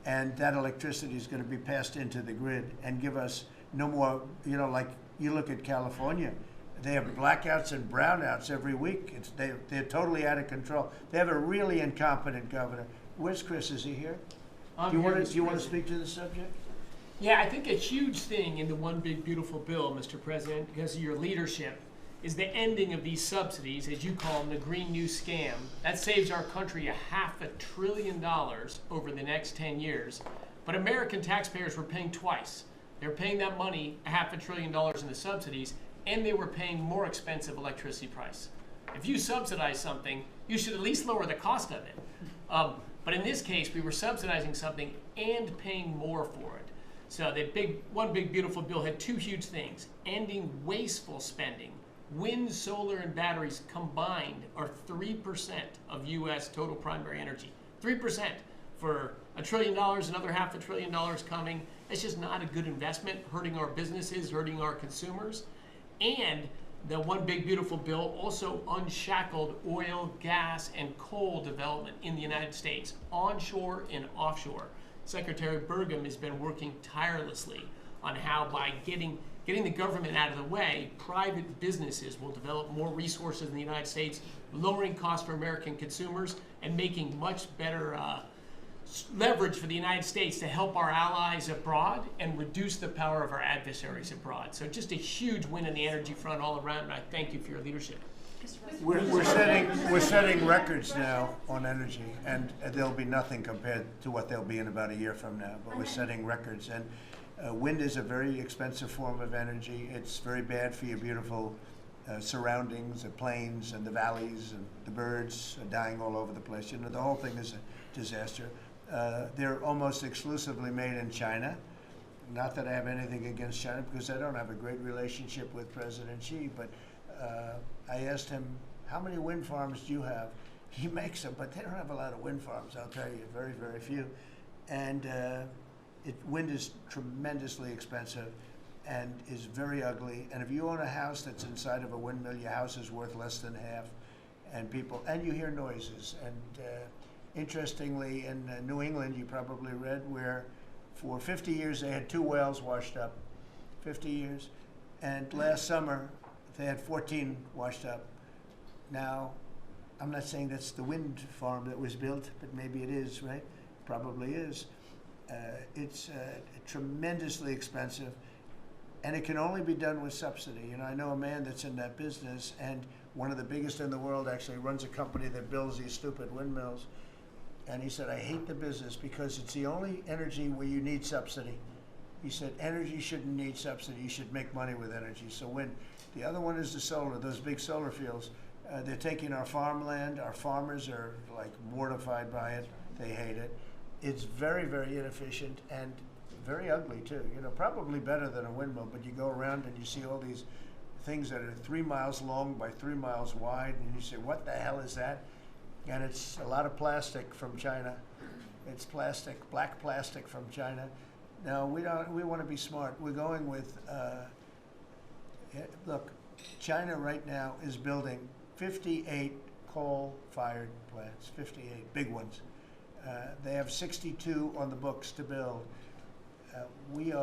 And that electricity is going to be passed into the grid and give us no more, you know, like you look at California. They have blackouts and brownouts every week. They're totally out of control. They have a really incompetent governor. Where's Chris? Is he here? Do you want to speak to the subject? Yeah, I think a huge thing in the One Big Beautiful Bill, Mr. President, because of your leadership, is the ending of these subsidies, as you call them, the Green New Scam. That saves our country $500 billion over the next 10 years. But American taxpayers were paying twice. They were paying that money, $500 billion in the subsidies, and they were paying more expensive electricity price. If you subsidize something, you should at least lower the cost of it. But in this case, we were subsidizing something and paying more for it. So the one big beautiful bill had two huge things: ending wasteful spending. Wind, solar, and batteries combined are 3% of U.S. total primary energy. 3% for $1 trillion, another $500 billion coming. It's just not a good investment, hurting our businesses, hurting our consumers. And the one big beautiful bill also unshackled oil, gas, and coal development in the United States, onshore and offshore. Secretary Burgum has been working tirelessly on how, by getting the government out of the way, private businesses will develop more resources in the United States, lowering costs for American consumers and making much better leverage for the United States to help our allies abroad and reduce the power of our adversaries abroad. So just a huge win in the energy front all around, and I thank you for your leadership. We're setting records now on energy, and there'll be nothing compared to what they'll be in about a year from now, but we're setting records. And wind is a very expensive form of energy. It's very bad for your beautiful surroundings, the plains and the valleys, and the birds are dying all over the place. You know, the whole thing is a disaster. They're almost exclusively made in China. Not that I have anything against China, because I don't have a great relationship with President Xi, but I asked him, how many wind farms do you have? He makes them, but they don't have a lot of wind farms, I'll tell you, very, very few. And wind is tremendously expensive and is very ugly. And if you own a house that's inside of a windmill, your house is worth less than half. And you hear noises. And interestingly, in New England, you probably read, where for 50 years they had 2 wells washed up, 50 years. And last summer, they had 14 washed up. Now, I'm not saying that's the wind farm that was built, but maybe it is, right? Probably is. It's tremendously expensive, and it can only be done with subsidy. You know, I know a man that's in that business, and one of the biggest in the world actually runs a company that builds these stupid windmills. And he said, I hate the business because it's the only energy where you need subsidy. He said, energy shouldn't need subsidy. You should make money with energy. So wind. The other one is the solar, those big solar fields. They're taking our farmland. Our farmers are like mortified by it. They hate it. It's very, very inefficient and very ugly too. You know, probably better than a windmill, but you go around and you see all these things that are 3 miles long by 3 miles wide, and you say, what the hell is that? And it's a lot of plastic from China. It's plastic, black plastic from China. Now, we want to be smart. We're going with, look, China right now is building 58 coal-fired plants, 58 big ones. They have 62 on the books to build. We've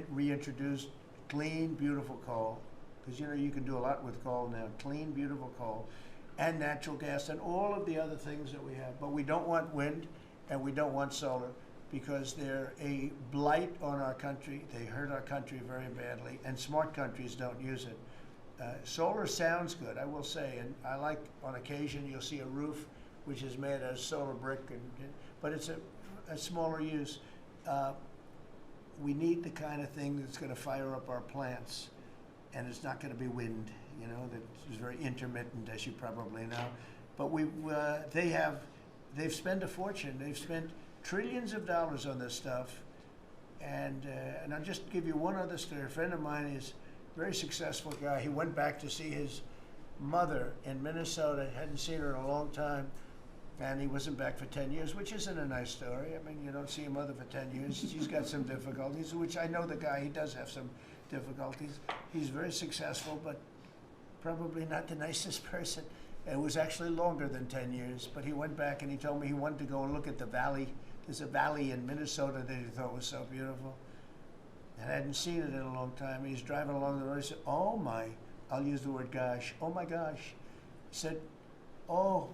reintroduced clean, beautiful coal, because you know you can do a lot with coal now. Clean, beautiful coal, and natural gas, and all of the other things that we have. But we don't want wind, and we don't want solar, because they're a blight on our country. They hurt our country very badly, and smart countries don't use it. Solar sounds good, I will say, and I like, on occasion, you'll see a roof which is made out of solar brick, but it's a smaller use. We need the kind of thing that's going to fire up our plants, and it's not going to be wind, you know, that is very intermittent, as you probably know. But they've spent a fortune. They've spent trillions of dollars on this stuff, and I'll just give you one other story. A friend of mine is a very successful guy. He went back to see his mother in Minnesota, hadn't seen her in a long time, and he wasn't back for 10 years, which isn't a nice story. I mean, you don't see your mother for 10 years. She's got some difficulties, which I know the guy, he does have some difficulties. He's very successful, but probably not the nicest person. It was actually longer than 10 years, but he went back and he told me he wanted to go and look at the valley. There's a valley in Minnesota that he thought was so beautiful. And I hadn't seen it in a long time. He's driving along the road. He said, oh my, I'll use the word gosh, oh my gosh. He said, oh.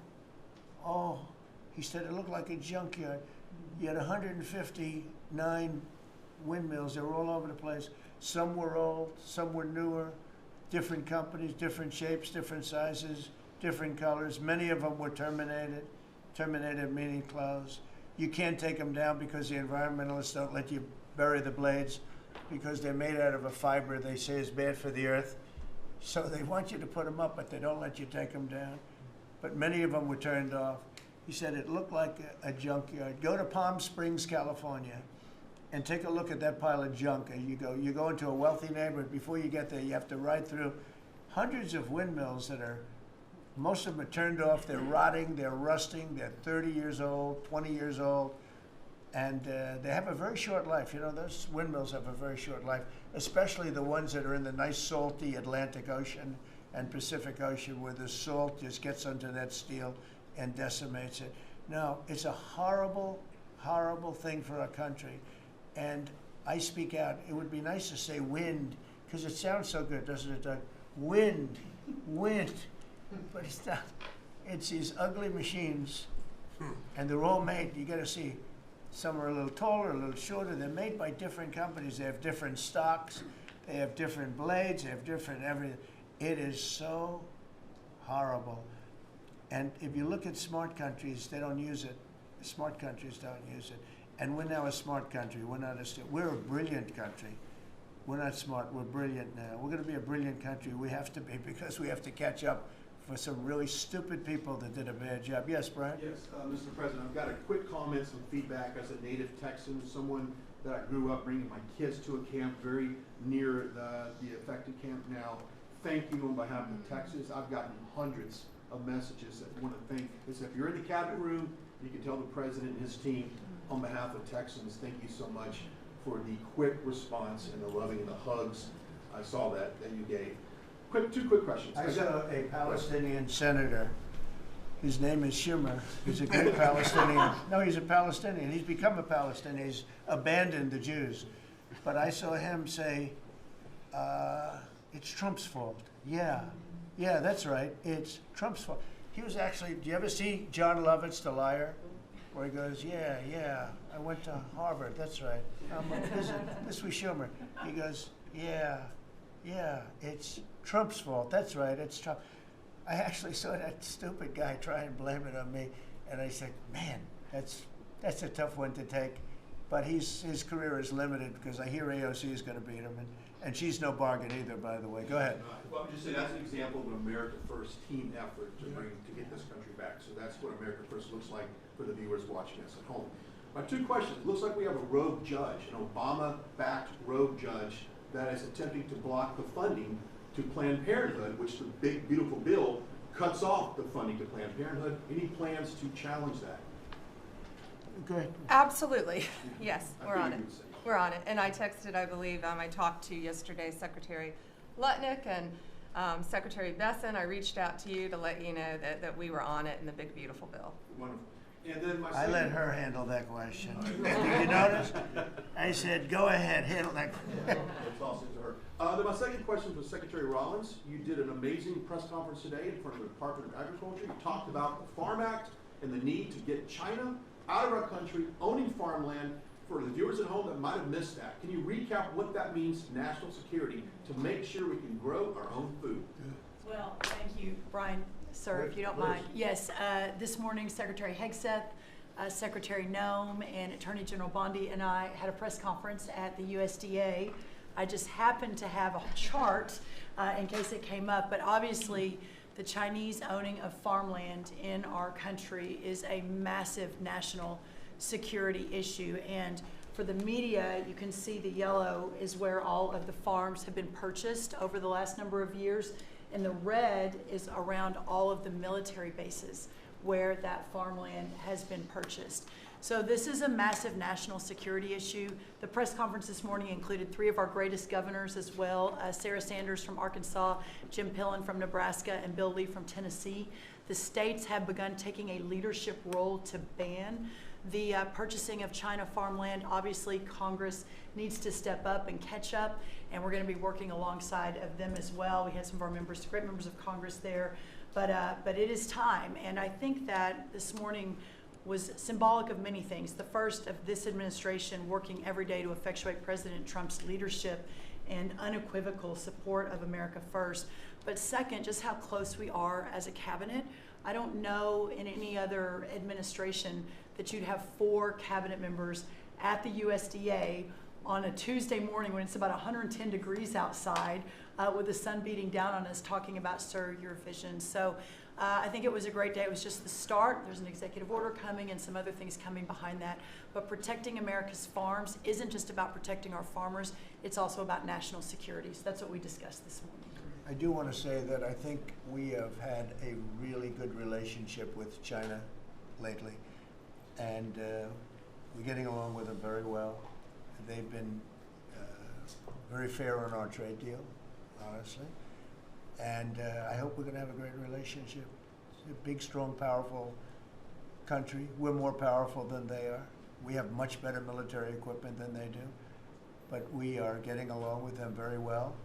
He said, it looked like a junkyard. You had 159 windmills. They were all over the place. Some were old, some were newer. different companies, different shapes, different sizes, different colors. Many of them were terminated. Terminated meaning closed. You can't take them down because the environmentalists don't let you bury the blades because they're made out of a fiber they say is bad for the earth. So they want you to put them up, but they don't let you take them down. But many of them were turned off. He said it looked like a junkyard. Go to Palm Springs, California, and take a look at that pile of junk. And you go into a wealthy neighborhood. Before you get there, you have to ride through hundreds of windmills that are, most of them are turned off. They're rotting, they're rusting, they're 30 years old, 20 years old, and they have a very short life. You know, those windmills have a very short life, especially the ones that are in the nice salty Atlantic Ocean and Pacific Ocean where the salt just gets under that steel and decimates it. No, it's a horrible, horrible thing for our country. And I speak out. It would be nice to say wind, because it sounds so good, doesn't it, Doug? Wind, wind. But it's not. It's these ugly machines, and they're all made, you gotta see, some are a little taller, a little shorter. They're made by different companies. They have different stocks. They have different blades. They have different everything. It is so horrible. And if you look at smart countries, they don't use it. Smart countries don't use it. And we're now a smart country. We're not we're a brilliant country. We're not smart. We're brilliant now. We're going to be a brilliant country. We have to be, because we have to catch up for some really stupid people that did a bad job. Yes, Brian? Yes, Mr. President, I've got a quick comment, some feedback as a native Texan, someone that I grew up bringing my kids to a camp very near the affected camp now. Thank you on behalf of Texas. I've gotten hundreds of messages that want to thank. If you're in the cabinet room, you can tell the president and his team on behalf of Texans, thank you so much for the quick response and the loving and the hugs. I saw that you gave. Two quick questions. I saw a Palestinian senator. His name is Schumer. He's a good Palestinian. No, he's a Palestinian. He's become a Palestinian. He's abandoned the Jews. But I saw him say, it's Trump's fault. Yeah, that's right. It's Trump's fault. He was actually, do you ever see John Lovett's The Liar? Where he goes, yeah, I went to Harvard. That's right. This was Schumer. He goes, yeah, it's Trump's fault. That's right, it's Trump. I actually saw that stupid guy try and blame it on me, and I said, man, that's a tough one to take. But his career is limited because I hear AOC is going to beat him, and she's no bargain either, by the way. Go ahead. Well, I'm just saying that's an example of an America First team effort to get this country back. So that's what America First looks like for the viewers watching us at home. My two questions. It looks like we have a rogue judge, an Obama-backed rogue judge that is attempting to block the funding to Planned Parenthood, which the big, beautiful bill cuts off the funding to Planned Parenthood. Any plans to challenge that? Go ahead. Absolutely. Yes, we're on it. We're on it. And I texted, I believe, I talked to yesterday Secretary Lutnick and Secretary Besson. I reached out to you to let you know that we were on it in the big, beautiful bill. Wonderful. And then I let her handle that question. Did you notice? I said, go ahead, handle that question. I'll toss it to her. Then my second question was Secretary Rollins. You did an amazing press conference today in front of the Department of Agriculture. You talked about the Farm Act and the need to get China out of our country, owning farmland. For the viewers at home that might have missed that, can you recap what that means to national security to make sure we can grow our own food? Well, thank you, Brian. Sir, if you don't mind. Yes, this morning Secretary Hegseth, Secretary Noem, and Attorney General Bondi and I had a press conference at the USDA. I just happened to have a chart in case it came up, but obviously the Chinese owning of farmland in our country is a massive national security issue. And for the media, you can see the yellow is where all of the farms have been purchased over the last number of years. And the red is around all of the military bases where that farmland has been purchased. So this is a massive national security issue. The press conference this morning included 3 of our greatest governors as well, Sarah Sanders from Arkansas, Jim Pillen from Nebraska, and Bill Lee from Tennessee. The states have begun taking a leadership role to ban the purchasing of China farmland. Obviously, Congress needs to step up and catch up, and we're going to be working alongside of them as well. We had some of our members, great members of Congress there, but it is time. And I think that this morning was symbolic of many things. The first of this administration working every day to effectuate President Trump's leadership and unequivocal support of America First. But second, just how close we are as a cabinet. I don't know in any other administration that you'd have 4 cabinet members at the USDA on a Tuesday morning when it's about 110 degrees outside with the sun beating down on us talking about, sir, your vision. So I think it was a great day. It was just the start. There's an executive order coming and some other things coming behind that. But protecting America's farms isn't just about protecting our farmers. It's also about national security. So that's what we discussed this morning. I do want to say that I think we have had a really good relationship with China lately, and we're getting along with them very well. They've been very fair on our trade deal, honestly, and I hope we're going to have a great relationship. It's a big, strong, powerful country. We're more powerful than they are. We have much better military equipment than they do, but we are getting along with them very well.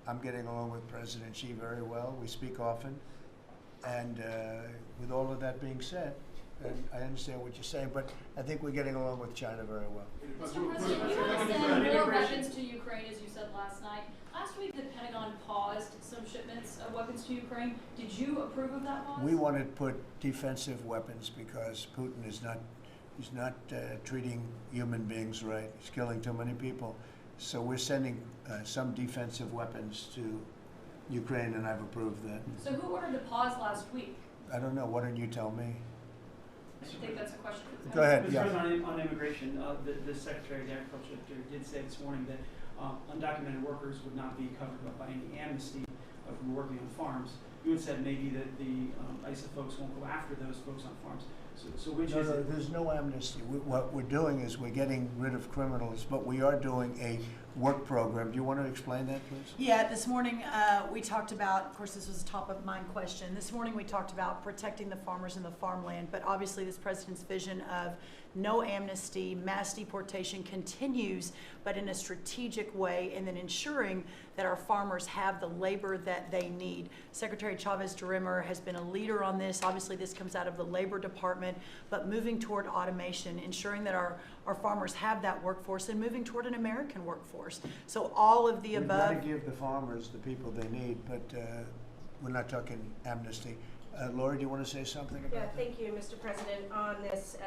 I'm getting along with President Xi very well. We speak often, and with all of that being said, and I understand what you're saying, but I think we're getting along with China very well. Mr. President, you want to send more weapons to Ukraine, as you said last night. Last week, the Pentagon paused some shipments of weapons to Ukraine. Did you approve of that pause? We want to put defensive weapons because Putin is not, he's not treating human beings right. He's killing too many people. So we're sending some defensive weapons to Ukraine, and I've approved that. So who ordered the pause last week? I don't know. Why don't you tell me? I think that's a question for the Go ahead. Mr. Yeah. President, on immigration, the Secretary of Agriculture did say this morning that undocumented workers would not be covered by any amnesty from working on farms. You had said maybe that the ISA folks won't go after those folks on farms. So which is it? There's no amnesty. What we're doing is we're getting rid of criminals, but we are doing a work program. Do you want to explain that, please? Yeah, this morning we talked about, of course this was a top of mind question, this morning we talked about protecting the farmers and the farmland, but obviously this president's vision of no amnesty, mass deportation continues, but in a strategic way, and then ensuring that our farmers have the labor that they need. Secretary Chavez-DeRimmer has been a leader on this. Obviously this comes out of the Labor Department, but moving toward automation, ensuring that our farmers have that workforce, and moving toward an American workforce. So all of the above. We've got to give the farmers the people they need, but we're not talking amnesty. Laura, do you want to say something about that? Thank you, Mr. President. On this,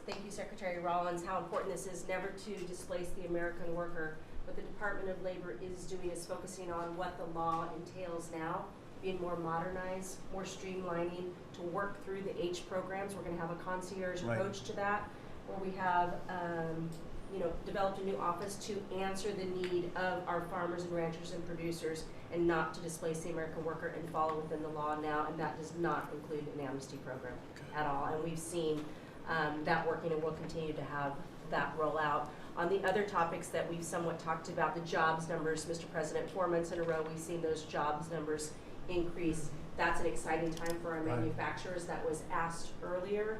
thank you, Secretary Rollins, how important this is never to displace the American worker. What the Department of Labor is doing is focusing on what the law entails now, being more modernized, more streamlining, to work through the H programs. We're going to have a concierge approach to that, where we have developed a new office to answer the need of our farmers and ranchers and producers, and not to displace the American worker and follow within the law now, and that does not include an amnesty program at all. And we've seen that working, and we'll continue to have that roll out. On the other topics that we've somewhat talked about, the jobs numbers, Mr. President, 4 months in a row we've seen those jobs numbers increase. That's an exciting time for our manufacturers. That was asked earlier.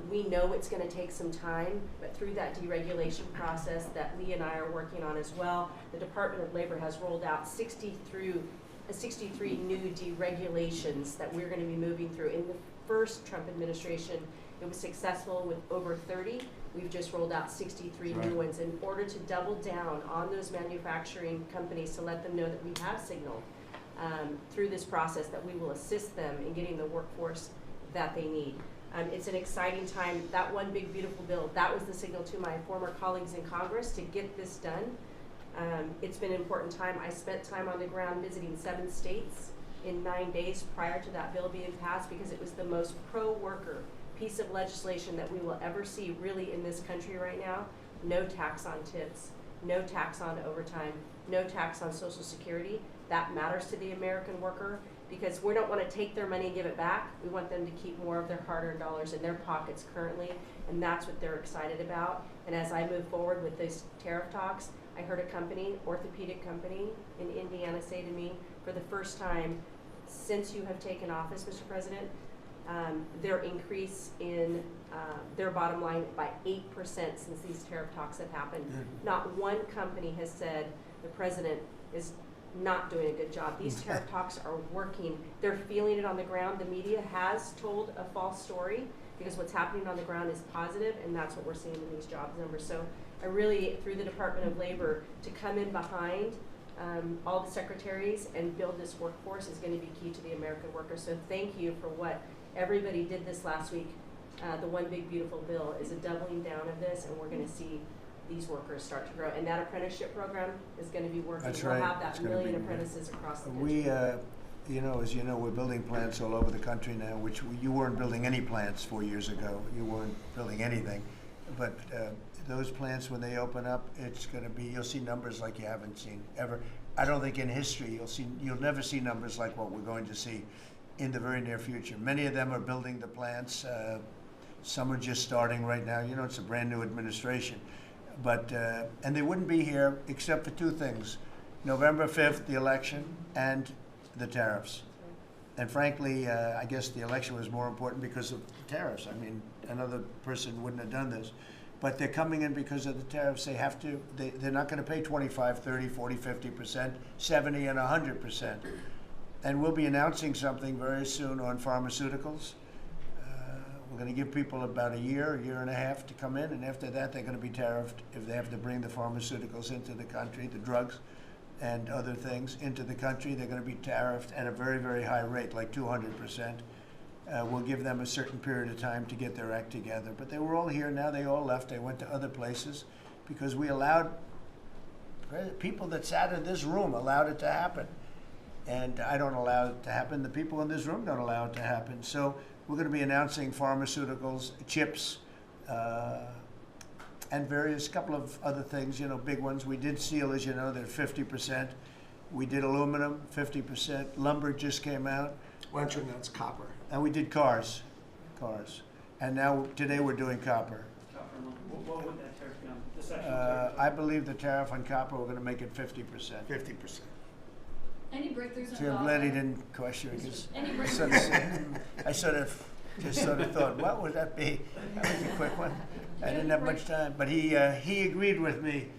We know it's going to take some time, but through that deregulation process that Lee and I are working on as well, the Department of Labor has rolled out 63 new deregulations that we're going to be moving through. In the first Trump administration, it was successful with over 30. We've just rolled out 63 new ones in order to double down on those manufacturing companies, to let them know that we have signaled through this process that we will assist them in getting the workforce that they need. It's an exciting time. That one big beautiful bill, that was the signal to my former colleagues in Congress to get this done. It's been an important time. I spent time on the ground visiting 7 states in 9 days prior to that bill being passed, because it was the most pro-worker piece of legislation that we will ever see really in this country right now. No tax on tips, no tax on overtime, no tax on Social Security. That matters to the American worker, because we don't want to take their money and give it back. We want them to keep more of their hard-earned dollars in their pockets currently, and that's what they're excited about. And as I move forward with these tariff talks, I heard a company, orthopedic company in Indiana, say to me, for the first time since you have taken office, Mr. President, their increase in their bottom line by 8% since these tariff talks have happened. Not one company has said the president is not doing a good job. These tariff talks are working. They're feeling it on the ground. The media has told a false story, because what's happening on the ground is positive, and that's what we're seeing in these jobs numbers. So I really, through the Department of Labor, to come in behind all the secretaries and build this workforce is going to be key to the American worker. So thank you for what everybody did this last week. The One Big Beautiful Bill is a doubling down of this, and we're going to see these workers start to grow. And that apprenticeship program is going to be working. That's we'll right. have that It's gonna million be- apprentices across the country. We, as you know, we're building plants all over the country now, which you weren't building any plants 4 years ago. You weren't building anything. But those plants, when they open up, it's going to be, you'll see numbers like you haven't seen ever. I don't think in history you'll never see numbers like what we're going to see in the very near future. Many of them are building the plants. Some are just starting right now. You know, it's a brand new administration. But, and they wouldn't be here except for two things: November 5th, the election, and the tariffs. And frankly, I guess the election was more important because of the tariffs. I mean, another person wouldn't have done this. But they're coming in because of the tariffs. They have to, they're not going to pay 25, 30, 40, 50%, 70, and 100%. And we'll be announcing something very soon on pharmaceuticals. We're going to give people about a year and a half to come in, and after that they're going to be tariffed if they have to bring the pharmaceuticals into the country, the drugs and other things into the country. They're going to be tariffed at a very, very high rate, like 200%. We'll give them a certain period of time to get their act together. But they were all here now. They all left. They went to other places because we allowed, people that sat in this room allowed it to happen. And I don't allow it to happen. The people in this room don't allow it to happen. So we're going to be announcing pharmaceuticals, chips, and various couple of other things, you know, big ones. We did steel, as you know, they're 50%. We did aluminum, 50%. Lumber just came out. Why don't you announce copper? And we did cars. And now, today we're doing copper. What would that tariff be on? The section tariff? I believe the tariff on copper, we're going to make it 50%. 50%. Any breakthroughs on See, I'm glad he didn't question it, because Any I sort of thought, what would that be? That was a quick one. I didn't have much time, but he agreed with me.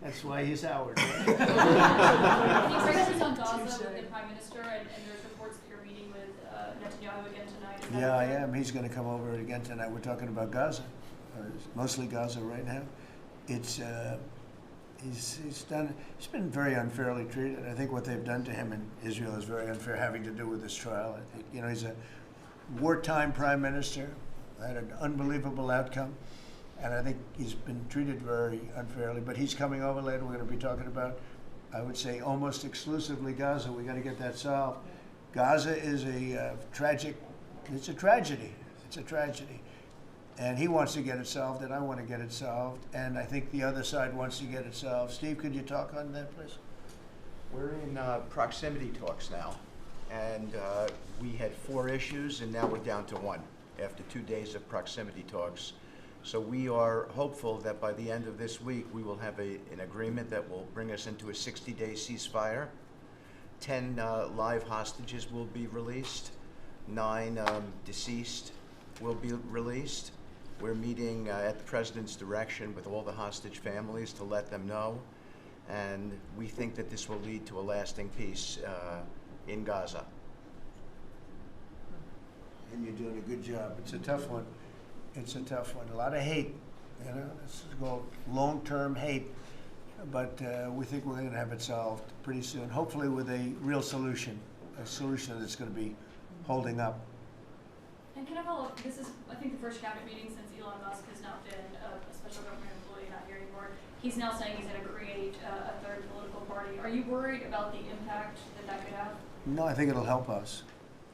That's why he's Howard. Any breakthroughs on Gaza with the Prime Minister, and there's reports that you're meeting with Netanyahu again tonight? Is that Yeah, I fair? am. He's going to come over again tonight. We're talking about Gaza, or mostly Gaza right now. It's he's been very unfairly treated. I think what they've done to him in Israel is very unfair, having to do with this trial. I think, you know, he's a wartime prime minister, had an unbelievable outcome, and I think he's been treated very unfairly. But he's coming over later. We're going to be talking about, I would say, almost exclusively Gaza. We got to get that solved. Gaza is a tragic. It's a tragedy. It's a tragedy. And he wants to get it solved, and I want to get it solved, and I think the other side wants to get it solved. Steve, could you talk on that, please? We're in proximity talks now, and we had 4 issues, and now we're down to 1 after 2 days of proximity talks. So we are hopeful that by the end of this week, we will have an agreement that will bring us into a 60-day ceasefire. 10 live hostages will be released. 9 deceased will be released. We're meeting at the President's direction with all the hostage families to let them know. And we think that this will lead to a lasting peace in Gaza. And you're doing a good job. It's a tough one. It's a tough one. A lot of hate, you know. This is called long-term hate. But we think we're going to have it solved pretty soon, hopefully with a real solution, a solution that's going to be holding up. And can I follow up? This is, I think, the first cabinet meeting since Elon Musk has now been a special government employee, not here anymore. He's now saying he's going to create a third political party. Are you worried about the impact that that could have? No, I think it'll help us.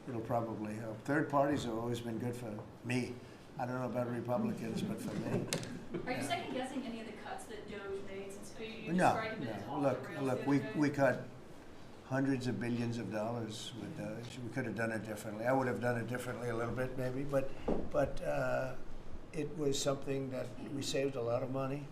It'll probably help. Third parties have always been good for me. I don't know about Republicans, but for me. Are you second guessing any of the cuts that DOJ made? Since you No, described it as no. off the rails Look, the other day? we cut hundreds of billions of dollars with DOJ. We could have done it differently. I would have done it differently a little bit, maybe, but it was something that we saved a lot of money.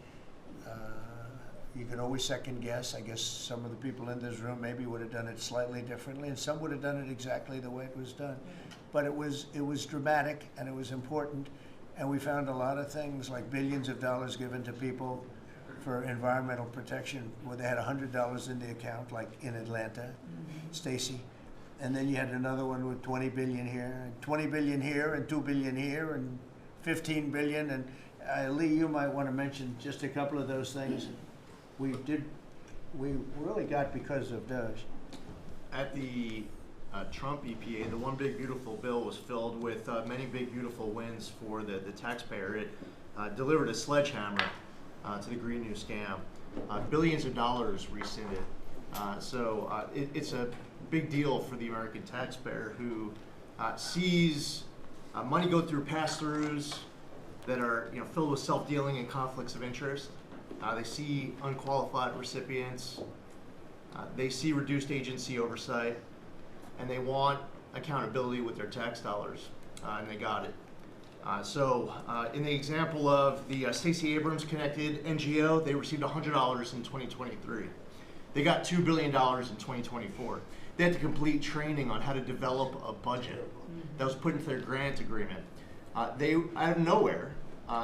You can always second guess. I guess some of the people in this room maybe would have done it slightly differently, and some would have done it exactly the way it was done. But it was dramatic, and it was important, and we found a lot of things like billions of dollars given to people for environmental protection, where they had $100 in the account, like in Atlanta, Stacy. And then you had another one with 20 billion here, and 20 billion here, and 2 billion here, and 15 billion, Lee, you might want to mention just a couple of those things. We really got because of DOGE. At the Trump EPA, the one big beautiful bill was filled with many big beautiful wins for the taxpayer. It delivered a sledgehammer to the Green New Scam. Billions of dollars rescinded. It's a big deal for the American taxpayer who sees money go through pass-throughs that are filled with self-dealing and conflicts of interest. They see unqualified recipients. They see reduced agency oversight, and they want accountability with their tax dollars, and they got it. In the example of the Stacey Abrams connected NGO, they received $100 in 2023. They got $2 billion in 2024. They had to complete training on how to develop a budget that was put into their grant agreement. They, out of nowhere,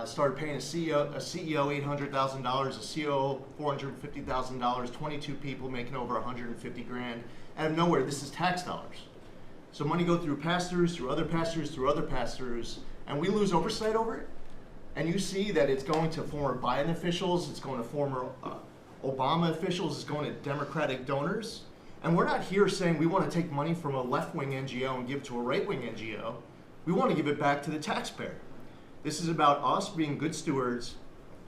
started paying a CEO $800,000, a COO $450,000, 22 people making over 150 grand. Out of nowhere, this is tax dollars. So money go through pass-throughs, through other pass-throughs, through other pass-throughs, and we lose oversight over it. And you see that it's going to former Biden officials, it's going to former Obama officials, it's going to Democratic donors. And we're not here saying we want to take money from a left-wing NGO and give it to a right-wing NGO. We want to give it back to the taxpayer. This is about us being good stewards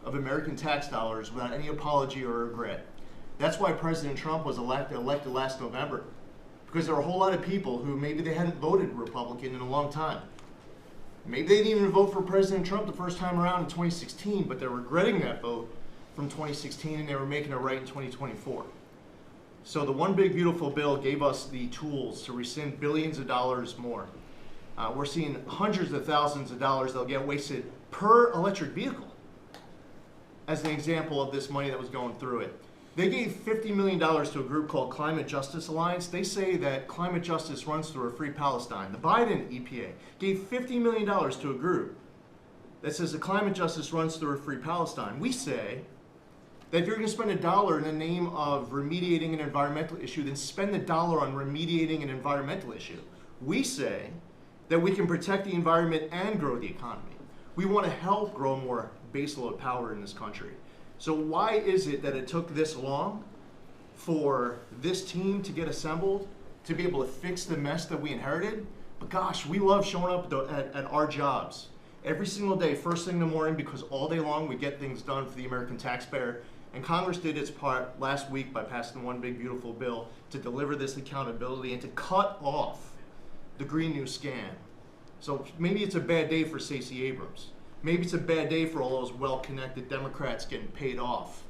of American tax dollars without any apology or regret. That's why President Trump was elected last November, because there were a whole lot of people who maybe they hadn't voted Republican in a long time. Maybe they didn't even vote for President Trump the first time around in 2016, but they're regretting that vote from 2016 and they were making it right in 2024. So the one big beautiful bill gave us the tools to rescind billions of dollars more. We're seeing hundreds of thousands of dollars that'll get wasted per electric vehicle as an example of this money that was going through it. They gave $50 million to a group called Climate Justice Alliance. They say that climate justice runs through a free Palestine. The Biden EPA gave $50 million to a group that says that climate justice runs through a free Palestine. We say that if you're going to spend $1 in the name of remediating an environmental issue, then spend the dollar on remediating an environmental issue. We say that we can protect the environment and grow the economy. We want to help grow more baseload power in this country. So why is it that it took this long for this team to get assembled, to be able to fix the mess that we inherited? But gosh, we love showing up at our jobs every single day, first thing in the morning, because all day long we get things done for the American taxpayer. And Congress did its part last week by passing one big beautiful bill to deliver this accountability and to cut off the Green New Scam. So maybe it's a bad day for Stacey Abrams. Maybe it's a bad day for all those well-connected Democrats getting paid off.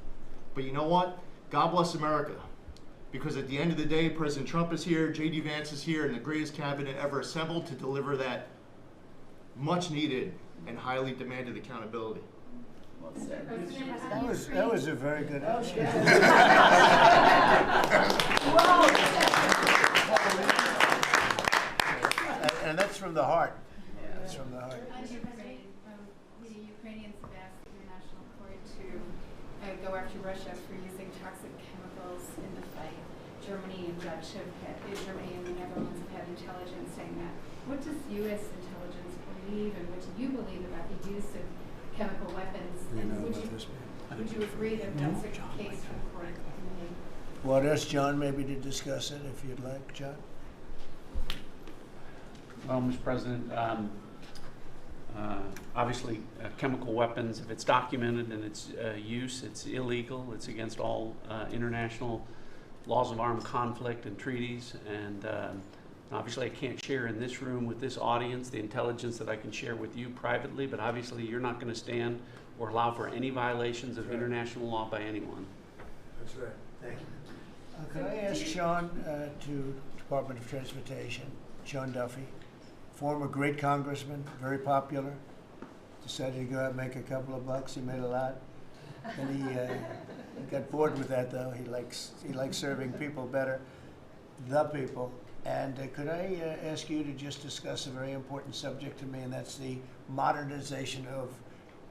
But you know what? God bless America. Because at the end of the day, President Trump is here, J.D. Vance is here, and the greatest cabinet ever assembled to deliver that much-needed and highly demanded accountability. Well said. That was a very good answer. And that's from the heart. That's from the heart. The Ukrainians have asked the International Court to go after Russia for using toxic chemicals in the fight. Germany and Germany and the Netherlands have had intelligence saying that. What does U.S. intelligence believe, and what do you believe about the use of chemical weapons? And would you agree that that's a case for the court? Well, there's John maybe to discuss it if you'd like, John. Well, Mr. President, obviously chemical weapons, if it's documented and its use, it's illegal. It's against all international laws of armed conflict and treaties. And obviously I can't share in this room with this audience the intelligence that I can share with you privately, but obviously you're not going to stand or allow for any violations of international law by anyone. That's right. Thank you. Could I ask Sean to Department of Transportation, Sean Duffy, former great congressman, very popular, decided to go out and make a couple of bucks. He made a lot. And he got bored with that, though. He likes serving people better, the people. And could I ask you to just discuss a very important subject to me, and that's the modernization of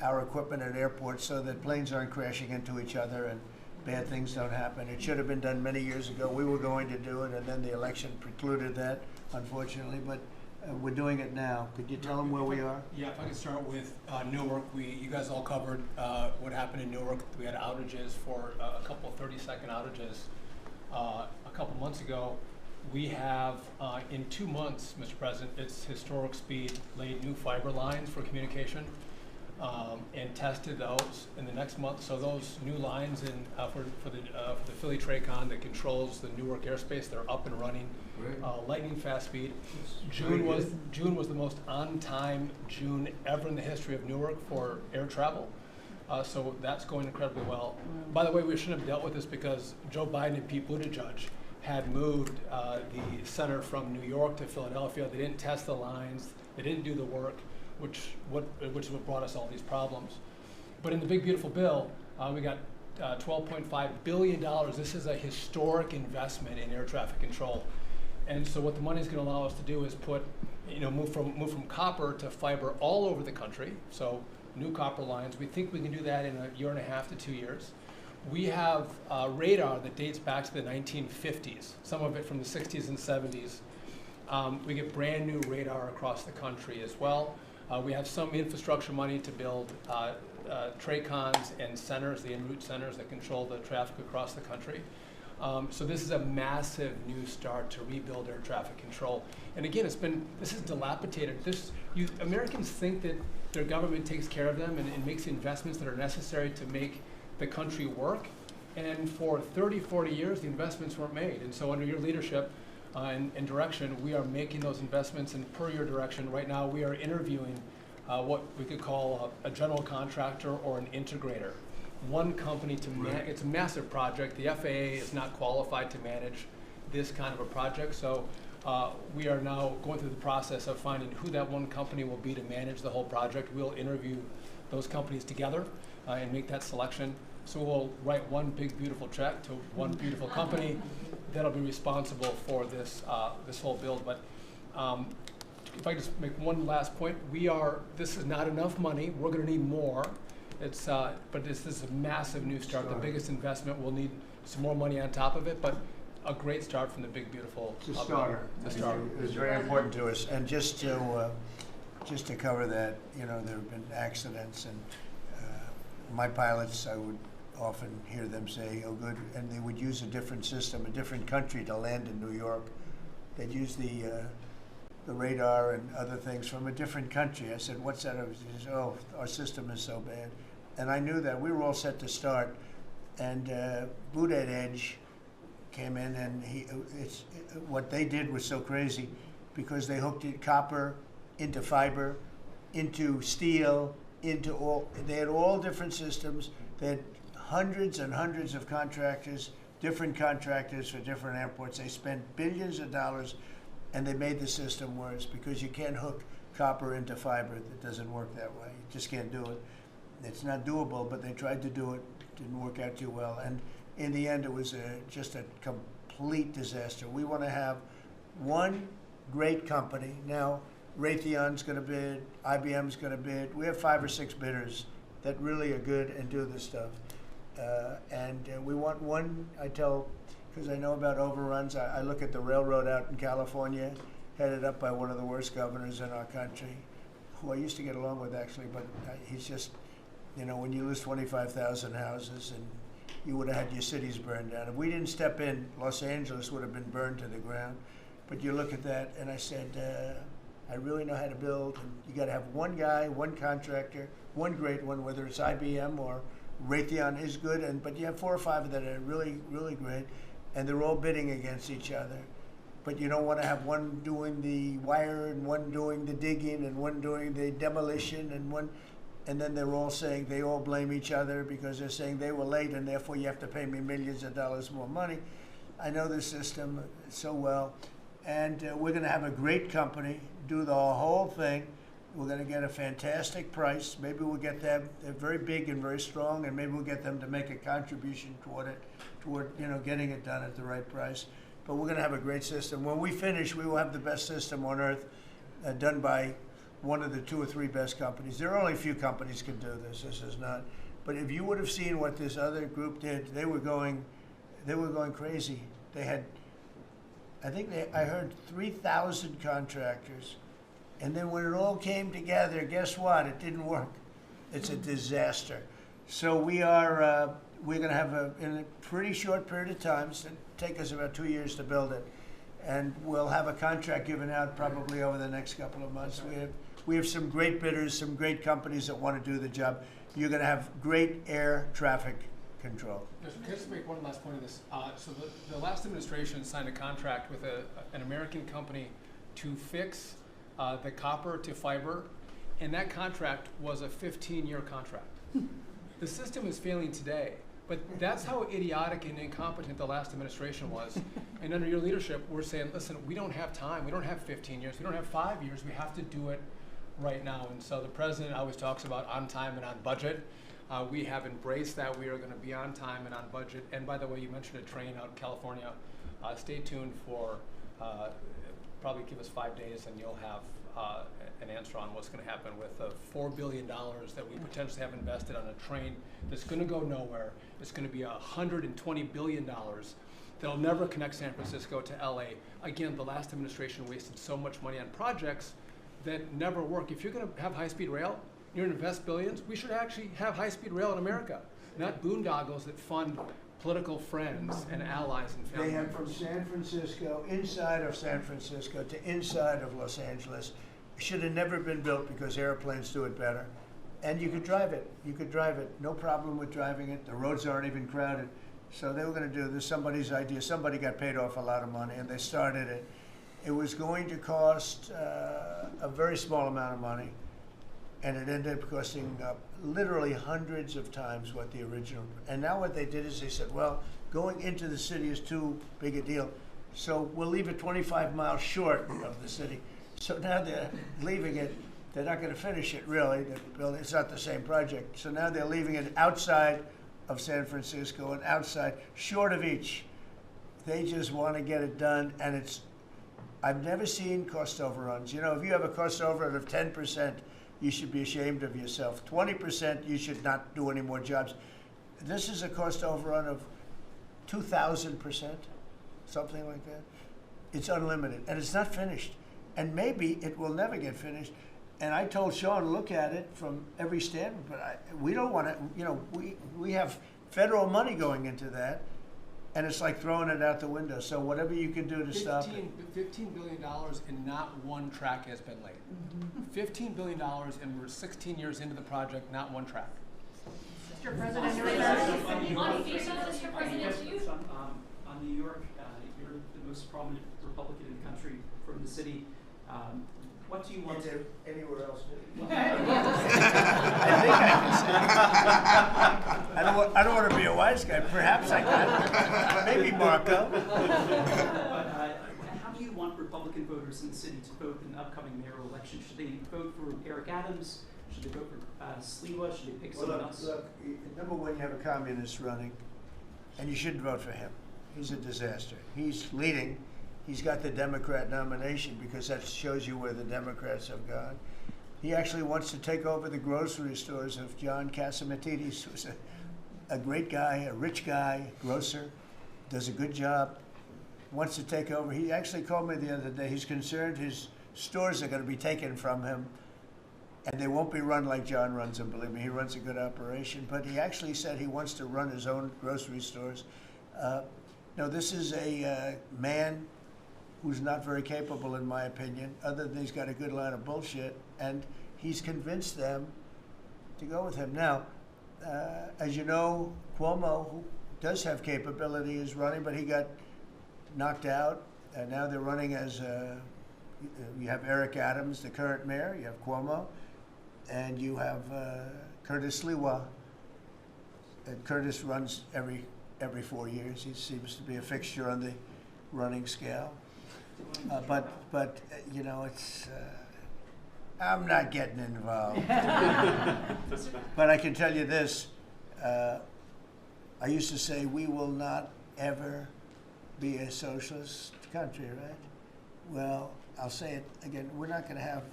our equipment at airports so that planes aren't crashing into each other and bad things don't happen. It should have been done many years ago. We were going to do it, and then the election precluded that, unfortunately. But We're doing it now. Could you tell them where we are? Yeah, if I could start with Newark. You guys all covered what happened in Newark. We had outages for a couple of 30-second outages a couple months ago. We have, in 2 months, Mr. President, it's historic speed, laid new fiber lines for communication and tested those in the next month. So those new lines for the Philly Tracon that controls the Newark airspace, they're up and running, lightning fast speed. June was the most on-time June ever in the history of Newark for air travel. So that's going incredibly well. By the way, we shouldn't have dealt with this because Joe Biden and Pete Buttigieg had moved the center from New York to Philadelphia. They didn't test the lines. They didn't do the work, which is what brought us all these problems. But in the big beautiful bill, we got $12.5 billion. This is a historic investment in air traffic control. And so what the money is going to allow us to do is move from copper to fiber all over the country. So new copper lines. We think we can do that in 1.5 to 2 years. We have radar that dates back to the 1950s, some of it from the 60s and 70s. We get brand new radar across the country as well. We have some infrastructure money to build TRACONs and centers, the en route centers that control the traffic across the country. So this is a massive new start to rebuild air traffic control. And again, this is dilapidated. Americans think that their government takes care of them and makes the investments that are necessary to make the country work. And for 30, 40 years, the investments weren't made. And so under your leadership and direction, we are making those investments. And per your direction, right now we are interviewing what we could call a general contractor or an integrator. One company to manage. It's a massive project. The FAA is not qualified to manage this kind of a project. So we are now going through the process of finding who that one company will be to manage the whole project. We'll interview those companies together and make that selection. So we'll write one big beautiful check to one beautiful company that'll be responsible for this whole build. But if I just make one last point, this is not enough money. We're going to need more. But this is a massive new start. The biggest investment. We'll need some more money on top of it, but a great start from the big beautiful. It's a starter. It's very important to us. And just to cover that, there have been accidents, and my pilots, I would often hear them say, "Oh, good," and they would use a different system, a different country to land in New York. They'd use the radar and other things from a different country. I said, "What's that?" He said, "Oh, our system is so bad." And I knew that. We were all set to start, and Buttigieg came in, and what they did was so crazy because they hooked copper into fiber, into steel, they had all different systems. They had hundreds and hundreds of contractors, different contractors for different airports. They spent billions of dollars, and they made the system worse because you can't hook copper into fiber. It doesn't work that way. You just can't do it. It's not doable, but they tried to do it. Didn't work out too well. And in the end, it was just a complete disaster. We want to have one great company. Now, Raytheon's going to bid, IBM's going to bid. We have 5 or 6 bidders that really are good and do this stuff. And we want one, because I know about overruns, I look at the railroad out in California, headed up by one of the worst governors in our country, who I used to get along with actually, but he's just, when you lose 25,000 houses and you would have had your cities burned down. If we didn't step in, Los Angeles would have been burned to the ground. But you look at that, and I said, I really know how to build, and you got to have one guy, one contractor, one great one, whether it's IBM or Raytheon is good, but you have 4 or 5 that are really, really great, and they're all bidding against each other. But you don't want to have one doing the wire and one doing the digging and one doing the demolition and then they're all saying they all blame each other because they're saying they were late and therefore you have to pay me millions of dollars more money. I know the system so well, and we're going to have a great company do the whole thing. We're going to get a fantastic price. Maybe we'll get them. They're very big and very strong, and maybe we'll get them to make a contribution toward getting it done at the right price. But we're going to have a great system. When we finish, we will have the best system on earth, done by one of the 2 or 3 best companies. There are only a few companies can do this. This is not. But if you would have seen what this other group did, they were going crazy. They had, I heard 3,000 contractors And then when it all came together, guess what? It didn't work. It's a disaster. So we're going to have in a pretty short period of time, it's going to take us about 2 years to build it, and we'll have a contract given out probably over the next couple of months. We have some great bidders, some great companies that want to do the job. You're going to have great air traffic control. Can I just make one last point of this? So the last administration signed a contract with an American company to fix the copper to fiber, and that contract was a 15-year contract. The system is failing today, but that's how idiotic and incompetent the last administration was. And under your leadership, we're saying, listen, we don't have time. We don't have 15 years. We don't have 5 years. We have to do it right now. And so the president always talks about on time and on budget. We have embraced that. We are going to be on time and on budget. And by the way, you mentioned a train out in California. Stay tuned for probably give us 5 days and you'll have an answer on what's going to happen with the $4 billion that we potentially have invested on a train that's going to go nowhere. It's going to be $120 billion that'll never connect San Francisco to LA. Again, the last administration wasted so much money on projects that never work. If you're going to have high-speed rail, you're going to invest billions, we should actually have high-speed rail in America, not boondoggles that fund political friends and allies and family They have members. from San Francisco, inside of San Francisco to inside of Los Angeles. Should have never been built because airplanes do it better. And you could drive it. You could drive it. No problem with driving it. The roads aren't even crowded. So they were going to do this, somebody's idea. Somebody got paid off a lot of money and they started it. It was going to cost a very small amount of money. And it ended up costing literally hundreds of times what the original. And now what they did is they said, well, going into the city is too big a deal. So we'll leave it 25 miles short of the city. So now they're leaving it, they're not going to finish it really. It's not the same project. So now they're leaving it outside of San Francisco and outside, short of each. They just want to get it done. And I've never seen cost overruns. You know, if you have a cost overrun of 10%, you should be ashamed of yourself. 20%, you should not do any more jobs. This is a cost overrun of 2,000%, something like that. It's unlimited, and it's not finished. And maybe it will never get finished. And I told Sean, look at it from every standpoint, but we don't want to, you know, we have federal money going into that, and it's like throwing it out the window. So whatever you can do to stop it. $15 billion and not one track has been laid. $15 billion and we're 16 years into the project, not one track. Mr. President, on New York, you're the most prominent Republican in the country from the city. What do you want to anywhere else? I think I can say. I don't want to be a wise guy. Perhaps I can. Maybe Marco. But how do you want Republican voters in the city to vote in the upcoming mayoral election? Should they vote for Eric Adams? Should they vote for Sliwa? Should they pick someone else? Look, number one, you have a communist running, and you shouldn't vote for him. He's a disaster. He's leading. He's got the Democrat nomination because that shows you where the Democrats have gone. He actually wants to take over the grocery stores of John Catsimatidis, who's a great guy, a rich guy, grocer, does a good job, wants to take over. He actually called me the other day. He's concerned his stores are going to be taken from him, and they won't be run like John runs them. Believe me, he runs a good operation. But he actually said he wants to run his own grocery stores. No, this is a man who's not very capable, in my opinion, other than he's got a good line of bullshit, and he's convinced them to go with him. Now, as you know, Cuomo, who does have capability, is running, but he got knocked out, and now they're running as, you have Eric Adams, the current mayor, you have Cuomo, and you have Curtis Sliwa. And Curtis runs every 4 years. He seems to be a fixture on the running scale. But you know, it's I'm not getting involved. But I can tell you this: I used to say we will not ever be a socialist country, right? Well, I'll say it again: we're not going to have.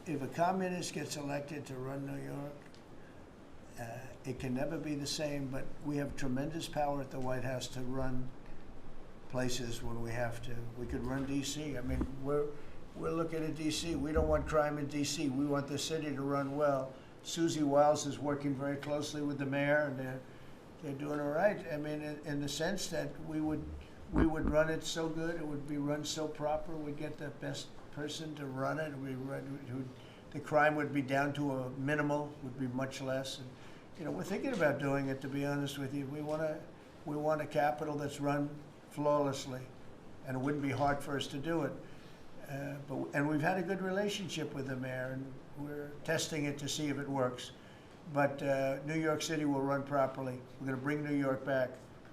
If a communist gets elected to run New York, it can never be the same. But we have tremendous power at the White House to run places when we have to. We could run D.C. I mean, We're looking at D.C. We don't want crime in D.C. We want the city to run well. Susie Wiles is working very closely with the mayor, and they're doing all right. I mean, in the sense that we would run it so good, it would be run so proper, we'd get the best person to run it. The crime would be down to a minimal, would be much less. And, you know, we're thinking about doing it, to be honest with you. We want a capital that's run flawlessly, and it wouldn't be hard for us to do it. And we've had a good relationship with the mayor, and we're testing it to see if it works. But New York City will run properly. We're going to bring New York back.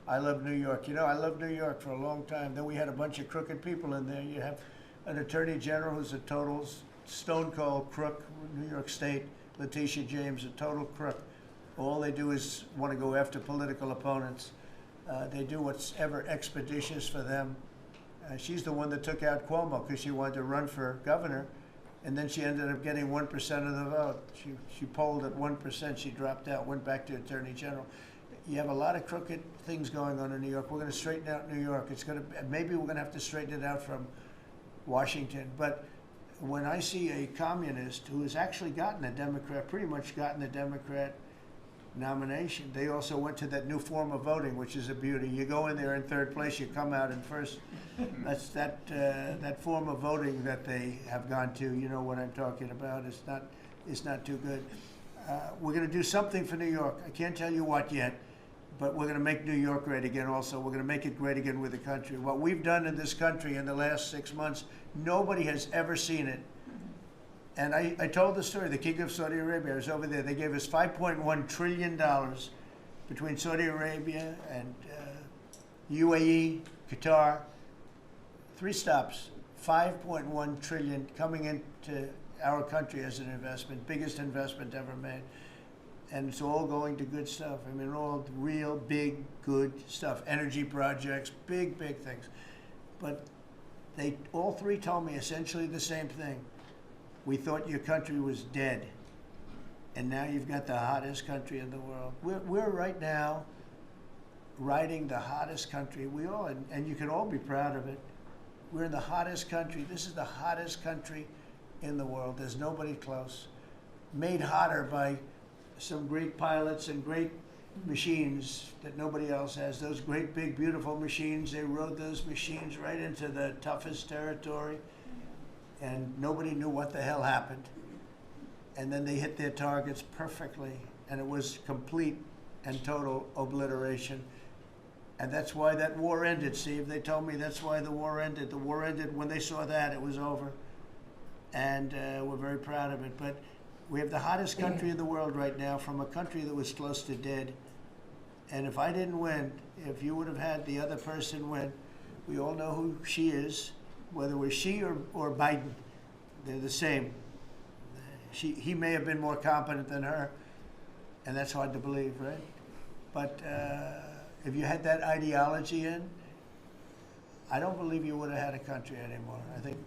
I love New York. You know, I loved New York for a long time. Then we had a bunch of crooked people in there. You have an attorney general who's a total stone cold crook, New York State, Letitia James, a total crook. All they do is want to go after political opponents. They do what's ever expeditious for them. She's the one that took out Cuomo because she wanted to run for governor, and then she ended up getting 1% of the vote. She polled at 1%. She dropped out, went back to attorney general. You have a lot of crooked things going on in New York. We're going to straighten out New York. Maybe we're going to have to straighten it out from Washington. But when I see a communist who has actually gotten a Democrat, pretty much gotten the Democrat nomination, they also went to that new form of voting, which is a beauty. You go in there in third place, you come out in first. That's that form of voting that they have gone to. You know what I'm talking about. It's not too good. We're going to do something for New York. I can't tell you what yet, but we're going to make New York great again also. We're going to make it great again with the country. What we've done in this country in the last 6 months, nobody has ever seen it. And I told the story, the King of Saudi Arabia, I was over there. They gave us $5.1 trillion between Saudi Arabia and UAE, Qatar. 3 stops, $5.1 trillion coming into our country as an investment, biggest investment ever made. And it's all going to good stuff. I mean, all real big, good stuff. Energy projects, big, big things. But they all 3 told me essentially the same thing. We thought your country was dead, and now you've got the hottest country in the world. We're right now riding the hottest country. We all, and you can all be proud of it. We're in the hottest country. This is the hottest country in the world. There's nobody close. Made hotter by some great pilots and great machines that nobody else has. Those great, big, beautiful machines, they rode those machines right into the toughest territory, and nobody knew what the hell happened. And then they hit their targets perfectly, and it was complete and total obliteration. And that's why that war ended, Steve. They told me that's why the war ended. The war ended when they saw that, it was over. And we're very proud of it. But we have the hottest country in the world right now, from a country that was close to dead. And if I didn't win, if you would have had the other person win, we all know who she is, whether it was she or Biden, they're the same. He may have been more competent than her, and that's hard to believe, right? But if you had that ideology in, I don't believe you would have had a country anymore.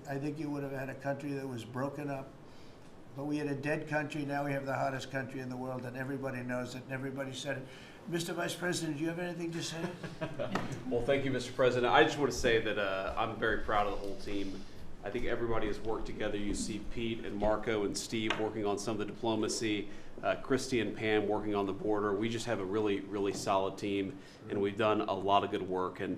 I think you would have had a country that was broken up. But we had a dead country. Now we have the hottest country in the world, and everybody knows it, and everybody said it. Mr. Vice President, do you have anything to say? Well, thank you, Mr. President. I just want to say that I'm very proud of the whole team. I think everybody has worked together. You see Pete and Marco and Steve working on some of the diplomacy, Christy and Pam working on the border. We just have a really, really solid team, and we've done a lot of good work. And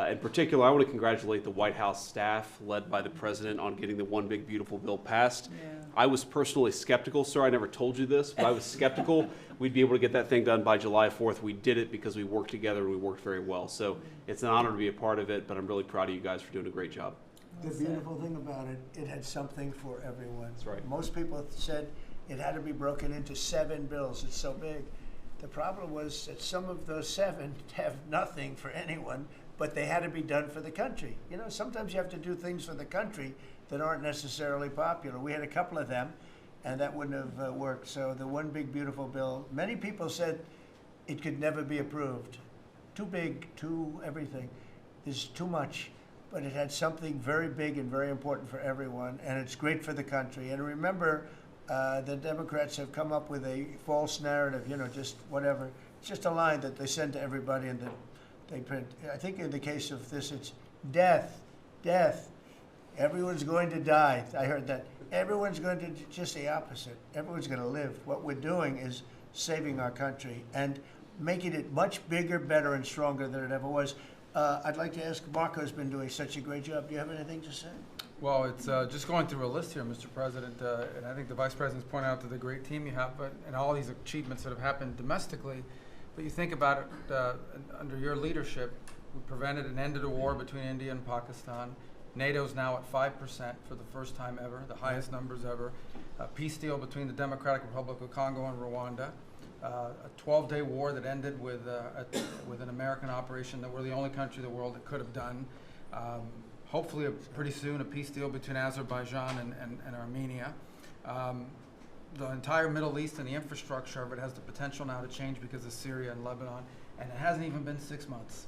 in particular, I want to congratulate the White House staff led by the President on getting the One Big Beautiful Bill passed. Yeah. I was personally skeptical, sir. I never told you this, but I was skeptical we'd be able to get that thing done by July 4th. We did it because we worked together and we worked very well. So it's an honor to be a part of it, but I'm really proud of you guys for doing a great job. The beautiful thing about it, it had something for everyone. That's right. Most people said it had to be broken into 7 bills. It's so big. The problem was that some of those 7 have nothing for anyone, but they had to be done for the country. You know, sometimes you have to do things for the country that aren't necessarily popular. We had a couple of them, and that wouldn't have worked. So the One Big Beautiful Bill, many people said it could never be approved. Too big, too everything. There's too much. But it had something very big and very important for everyone, and it's great for the country. And remember, the Democrats have come up with a false narrative, you know, just whatever. It's just a line that they send to everybody and that they print. I think in the case of this, it's death, death. Everyone's going to die. I heard that. Everyone's going to, just the opposite. Everyone's going to live. What we're doing is saving our country and making it much bigger, better, and stronger than it ever was. I'd like to ask, Marco's been doing such a great job. Do you have anything to say? Well, it's just going through a list here, Mr. President, and I think the Vice President's pointed out to the great team you have, and all these achievements that have happened domestically. But you think about it, under your leadership, we prevented and ended a war between India and Pakistan. NATO's now at 5% for the first time ever, the highest numbers ever. A peace deal between the Democratic Republic of Congo and Rwanda. A 12-day war that ended with an American operation that we're the only country in the world that could have done. Hopefully, pretty soon, a peace deal between Azerbaijan and Armenia. The entire Middle East and the infrastructure of it has the potential now to change because of Syria and Lebanon, and it hasn't even been 6 months.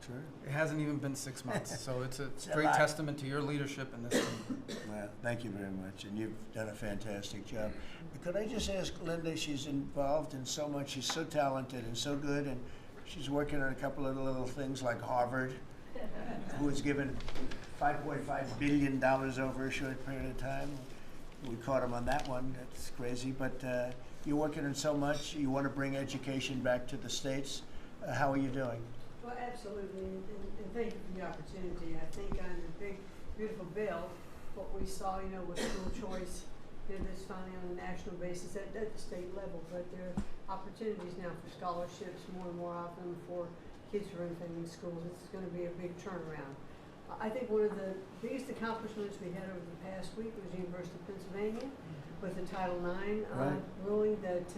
Sure. It hasn't even been 6 months, so it's a great testament to your leadership in this team. Well, thank you very much, and you've done a fantastic job. Could I just ask Linda, she's involved in so much, she's so talented and so good, and she's working on a couple of little things like Harvard, who was given $5.5 billion over a short period of time. We caught him on that one, that's crazy, but you're working on so much, you want to bring education back to the States. How are you doing? Well, absolutely, and thank you for the opportunity. I think on the big, beautiful bill, what we saw, was school choice, that's finally on a national basis at the state level, but there are opportunities now for scholarships more and more often for kids who are in schools. It's going to be a big turnaround. I think one of the biggest accomplishments we had over the past week was the University of Pennsylvania with the Title IX ruling that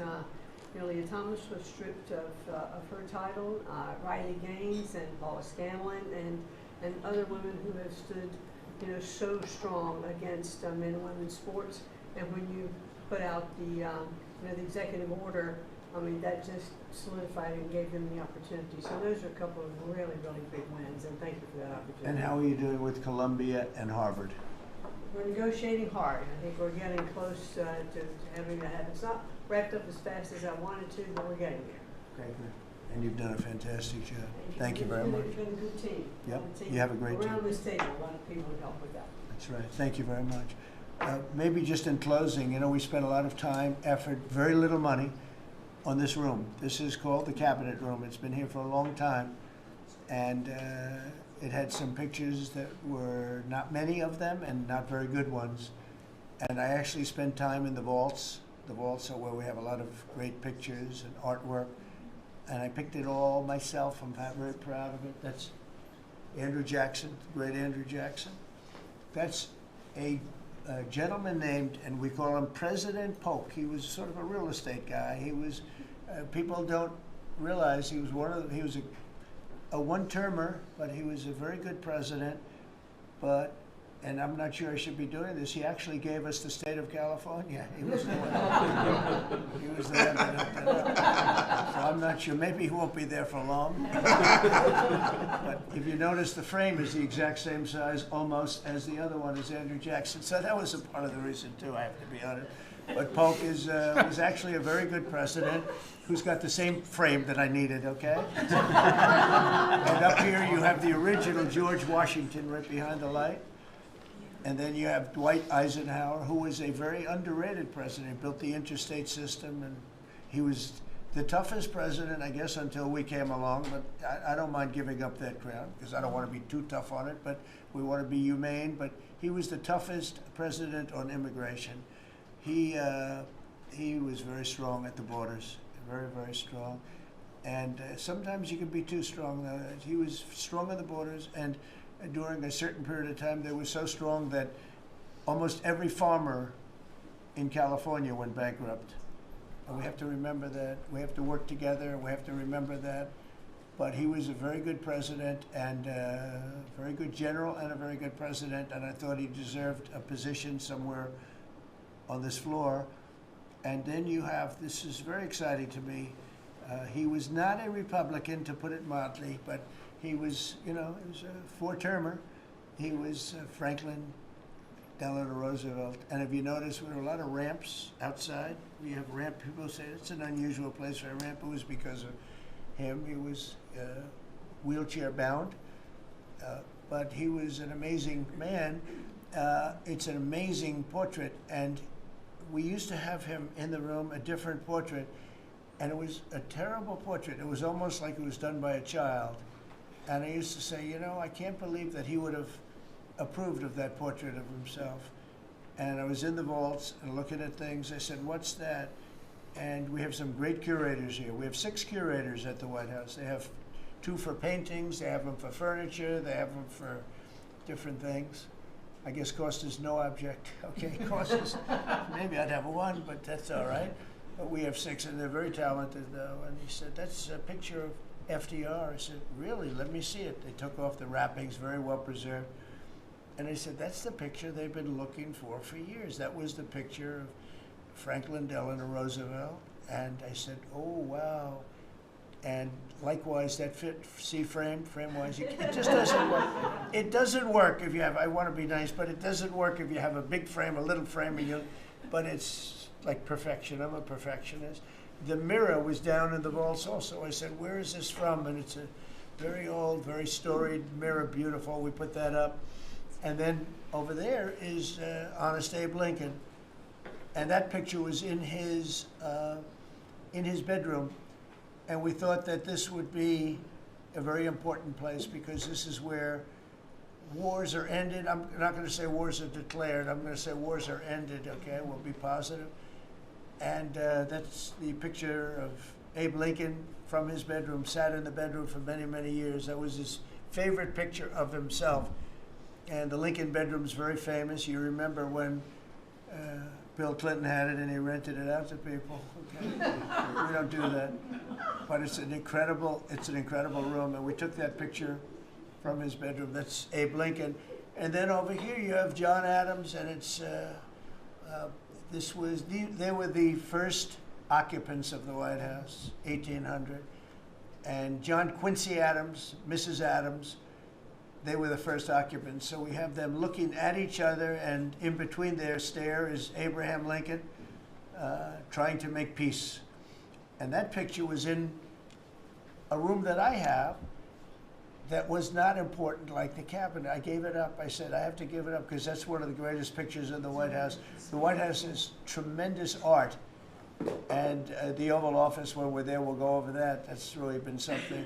Leah Thomas was stripped of her title. Riley Gaines and Paula Scanlon and other women who have stood, so strong against men and women's sports. And when you put out the executive order, that just solidified and gave them the opportunity. So those are a couple of really, really big wins, and thank you for that opportunity. And how are you doing with Columbia and Harvard? We're negotiating hard. I think we're getting close to having that happen. It's not wrapped up as fast as I wanted to, but we're getting there. Okay, good. And you've done a fantastic job. Thank you very much. You've been a good team. Yep, you have a great team. Around this table, a lot of people would help with that. That's right. Thank you very much. Maybe just in closing, we spent a lot of time, effort, very little money on this room. This is called the Cabinet Room. It's been here for a long time, and it had some pictures that were not many of them and not very good ones. And I actually spent time in the vaults. The vaults are where we have a lot of great pictures and artwork. And I picked it all myself. I'm very proud of it. That's Andrew Jackson, great Andrew Jackson. That's a gentleman named, and we call him President Polk. He was sort of a real estate guy. He was, people don't realize he was he was a one-termer, but he was a very good president. And I'm not sure I should be doing this, he actually gave us the state of California. He was the one, he was the one that hooked it up. So I'm not sure, maybe he won't be there for long. But if you notice, the frame is the exact same size almost as the other one, as Andrew Jackson. So that was a part of the reason too, I have to be honest. But Polk was actually a very good president who's got the same frame that I needed, okay? And up here you have the original George Washington right behind the light. And then you have Dwight Eisenhower, who was a very underrated president. He built the interstate system, and he was the toughest president, I guess, until we came along. But I don't mind giving up that crown, because I don't want to be too tough on it, but we want to be humane. But he was the toughest president on immigration. He was very strong at the borders, very, very strong. And sometimes you can be too strong. He was strong on the borders, and during a certain period of time, they were so strong that almost every farmer in California went bankrupt. And we have to remember that. We have to work together. We have to remember that. But he was a very good president and a very good general and a very good president. And I thought he deserved a position somewhere on this floor. And then you have, this is very exciting to me, he was not a Republican, to put it mildly, but he was, he was a four-termer. He was Franklin Delano Roosevelt. And if you notice, there were a lot of ramps outside. We have ramp, people say it's an unusual place for a ramp. It was because of him. He was wheelchair bound. but he was an amazing man. It's an amazing portrait, and we used to have him in the room, a different portrait, and it was a terrible portrait. It was almost like it was done by a child. And I used to say, you know, I can't believe that he would have approved of that portrait of himself. And I was in the vaults and looking at things. I said, what's that? And we have some great curators here. We have 6 curators at the White House. They have 2 for paintings, they have them for furniture, they have them for different things. I guess cost is no object. Okay, cost is, maybe I'd have 1, but that's all right. But we have 6, and they're very talented, though. And he said, that's a picture of FDR. I said, really? Let me see it. They took off the wrappings, very well preserved. And I said, that's the picture they've been looking for years. That was the picture of Franklin Delano Roosevelt. And I said, oh, wow. And likewise, that fit, see frame-wise, it just doesn't work. It doesn't work if you have, I want to be nice, but it doesn't work if you have a big frame, a little frame, and but it's like perfection. I'm a perfectionist. The mirror was down in the vaults also. I said, where is this from? And it's a very old, very storied mirror, beautiful. We put that up. And then over there is Honest Abe Lincoln. And that picture was in his bedroom. And we thought that this would be a very important place because this is where wars are ended. I'm not going to say wars are declared. I'm going to say wars are ended, okay? We'll be positive. And that's the picture of Abe Lincoln from his bedroom, sat in the bedroom for many, many years. That was his favorite picture of himself. And the Lincoln bedroom's very famous. You remember when Bill Clinton had it and he rented it out to people. Okay. We don't do that. But it's an incredible room. And we took that picture from his bedroom. That's Abe Lincoln. And then over here you have John Adams, and it's they were the first occupants of the White House, 1800. And John Quincy Adams, Mrs. Adams, they were the first occupants. So we have them looking at each other, and in between their stare is Abraham Lincoln trying to make peace. And that picture was in a room that I have that was not important, like the cabinet. I gave it up. I said, I have to give it up because that's one of the greatest pictures in the White House. The White House is tremendous art. And the Oval Office, when we're there, we'll go over that. That's really been something.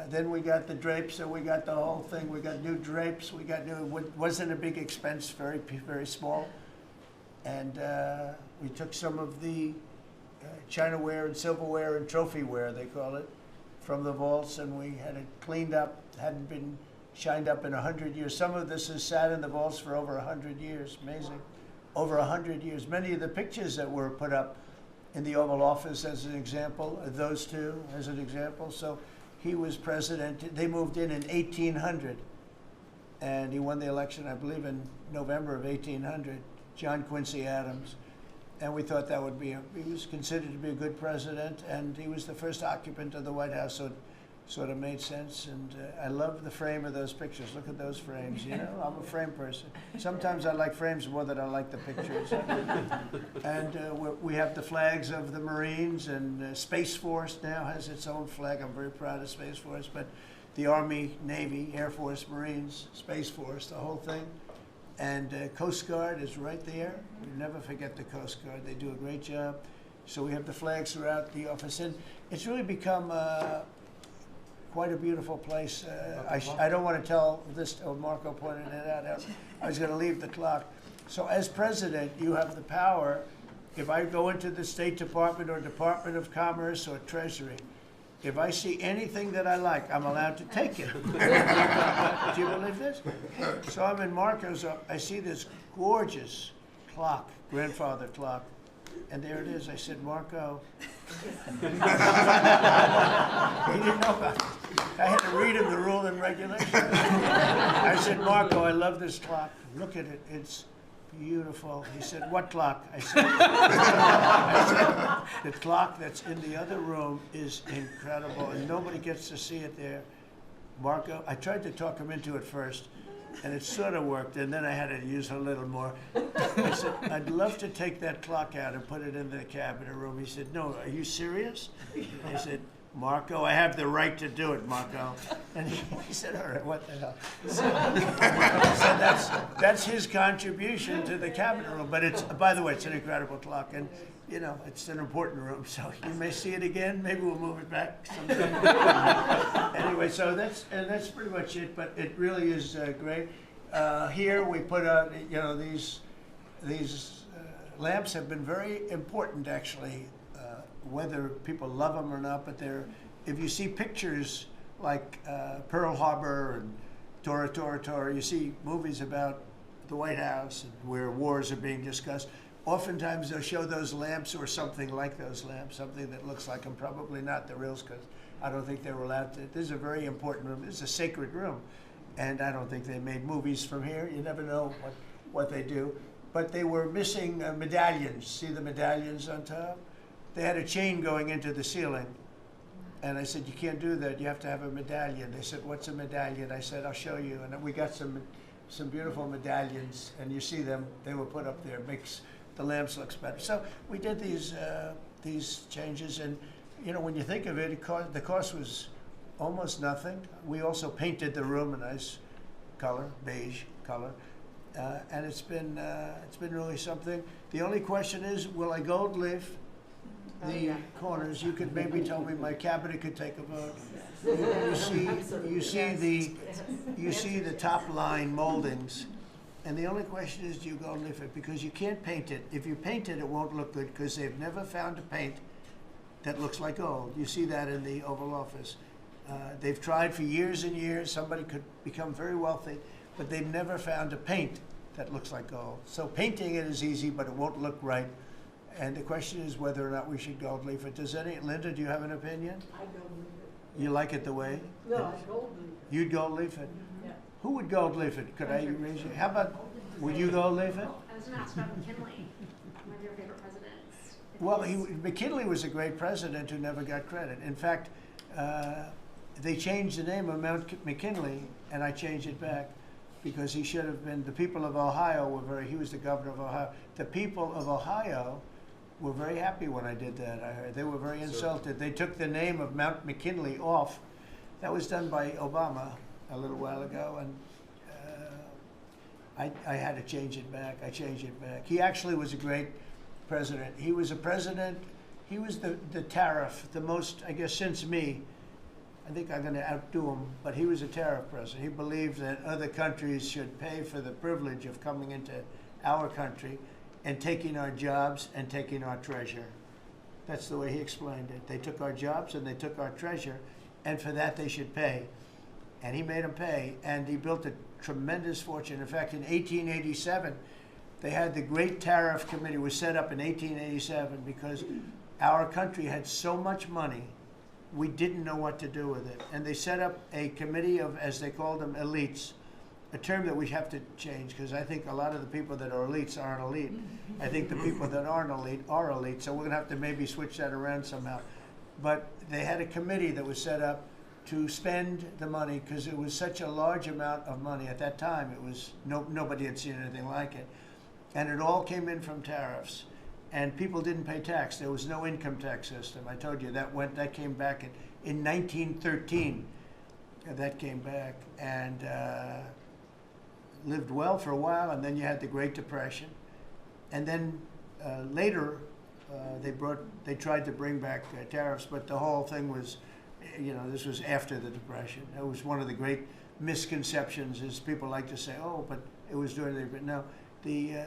Then we got the drapes, so we got the whole thing. We got new drapes. We got new, wasn't a big expense, very, very small. And we took some of the chinaware and silverware and trophyware, they call it, from the vaults, and we had it cleaned up. Hadn't been shined up in 100 years. Some of this has sat in the vaults for over 100 years. Amazing. Over 100 years. Many of the pictures that were put up in the Oval Office, as an example, those two as an example. So he was president. They moved in 1800, and he won the election, I believe, in November of 1800, John Quincy Adams. And we thought that would be, he was considered to be a good president, and he was the first occupant of the White House, so it sort of made sense. And I love the frame of those pictures. Look at those frames, you know? I'm a frame person. Sometimes I like frames more than I like the pictures. And we have the flags of the Marines, and Space Force now has its own flag. I'm very proud of Space Force, but the Army, Navy, Air Force, Marines, Space Force, the whole thing. And Coast Guard is right there. We never forget the Coast Guard. They do a great job. So we have the flags throughout the office. And it's really become quite a beautiful place. I don't want to tell this, Marco pointed it out. I was going to leave the clock. So as president, you have the power. If I go into the State Department or Department of Commerce or Treasury, if I see anything that I like, I'm allowed to take it. Do you believe this? So I'm in Marco's, I see this gorgeous clock, grandfather clock, and there it is. I said, Marco. He didn't know about it. I had to read him the rule and regulations. I said, Marco, I love this clock. Look at it. It's beautiful. He said, what clock? I said, the clock that's in the other room is incredible, and nobody gets to see it there. Marco, I tried to talk him into it first, and it sort of worked, and then I had to use a little more. I said, I'd love to take that clock out and put it in the cabinet room. He said, no, are you serious? I said, Marco, I have the right to do it, Marco. And he said, all right, what the hell? So that's his contribution to the Capitol room. But it's, by the way, it's an incredible clock. And, you know, it's an important room. So you may see it again. Maybe we'll move it back sometime. Anyway, so that's pretty much it. But it really is great. Here we put out, you know, these lamps have been very important, actually. Whether people love them or not, but if you see pictures like Pearl Harbor and Tora Tora Tora, you see movies about the White House and where wars are being discussed, oftentimes they'll show those lamps or something like those lamps, something that looks like them, probably not the reals, because I don't think they were allowed to. This is a very important room. This is a sacred room, and I don't think they made movies from here. You never know what they do. But they were missing medallions. See the medallions on top? They had a chain going into the ceiling. And I said, you can't do that. You have to have a medallion. They said, what's a medallion? I said, I'll show you. And we got some beautiful medallions. And you see them. They were put up there. It makes the lamps look better. So we did these changes. And, you know, when you think of it, the cost was almost nothing. We also painted the room a nice color, beige color. And it's been really something. The only question is, will I gold leaf the corners? You could maybe tell me my cabinet could take a vote. You see the top line moldings, and the only question is, do you gold leaf it? Because you can't paint it. If you paint it, it won't look good because they've never found a paint that looks like gold. You see that in the Oval Office. They've tried for years and years. Somebody could become very wealthy, but they've never found a paint that looks like gold. So painting it is easy, but it won't look right. And the question is whether or not we should gold leaf it. Linda, do you have an opinion? I gold leaf it. You like it the way? No, I gold leaf it. You'd gold leaf it? Yeah. Who would gold leaf it? Could I raise you? How about, would you gold leaf it? I was going to ask about McKinley, one of your favorite presidents. Well, McKinley was a great president who never got credit. In fact, they changed the name of Mount McKinley, and I changed it back because he should have been, the people of Ohio he was the governor of Ohio. The people of Ohio were very happy when I did that, I heard. They were very insulted. They took the name of Mount McKinley off. That was done by Obama a little while ago, and I had to change it back. I changed it back. He actually was a great president. He was a president, he was the tariff, the most, I guess, since me. I think I'm going to outdo him, but he was a tariff president. He believed that other countries should pay for the privilege of coming into our country and taking our jobs and taking our treasure. That's the way he explained it. They took our jobs and they took our treasure, and for that they should pay. And he made them pay, and he built a tremendous fortune. In fact, in 1887, they had the Great Tariff Committee was set up in 1887 because our country had so much money, we didn't know what to do with it. And they set up a committee of, as they called them, elites, a term that we have to change because I think a lot of the people that are elites aren't elite. I think the people that aren't elite are elite, so we're going to have to maybe switch that around somehow. But they had a committee that was set up to spend the money because it was such a large amount of money. At that time, it was nobody had seen anything like it. And it all came in from tariffs. And people didn't pay tax. There was no income tax system. I told you that came back in 1913. That came back and lived well for a while, and then you had the Great Depression. And then later they tried to bring back tariffs, but the whole thing was, you know, this was after the Depression. It was one of the great misconceptions is people like to say, oh, but it was during the, but no, the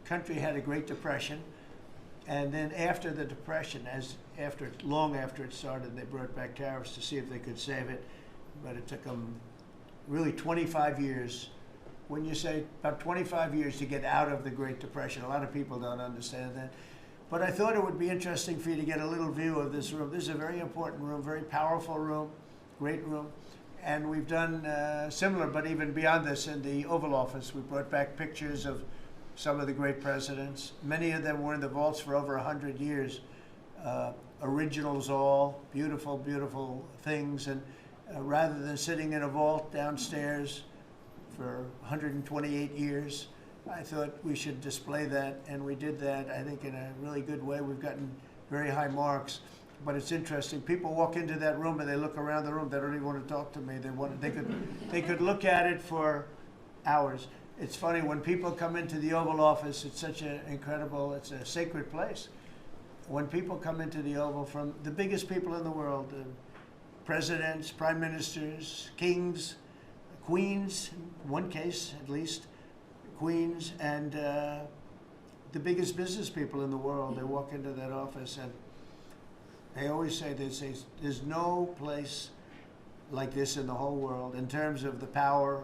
country had a Great Depression, and then after the Depression, long after it started, they brought back tariffs to see if they could save it, but it took them really 25 years. When you say about 25 years to get out of the Great Depression, a lot of people don't understand that. But I thought it would be interesting for you to get a little view of this room. This is a very important room, very powerful room, great room. And we've done similar, but even beyond this, in the Oval Office. We brought back pictures of some of the great presidents. Many of them were in the vaults for over 100 years. Originals all, beautiful, beautiful things. And rather than sitting in a vault downstairs for 128 years, I thought we should display that, and we did that, I think, in a really good way. We've gotten very high marks. But it's interesting. People walk into that room and they look around the room. They don't even want to talk to me. They could look at it for hours. It's funny when people come into the Oval Office. It's such an incredible. It's a sacred place. When people come into the Oval from the biggest people in the world, presidents, prime ministers, kings, queens, in one case at least, queens, and the biggest business people in the world, they walk into that office and they always say, there's no place like this in the whole world in terms of the power.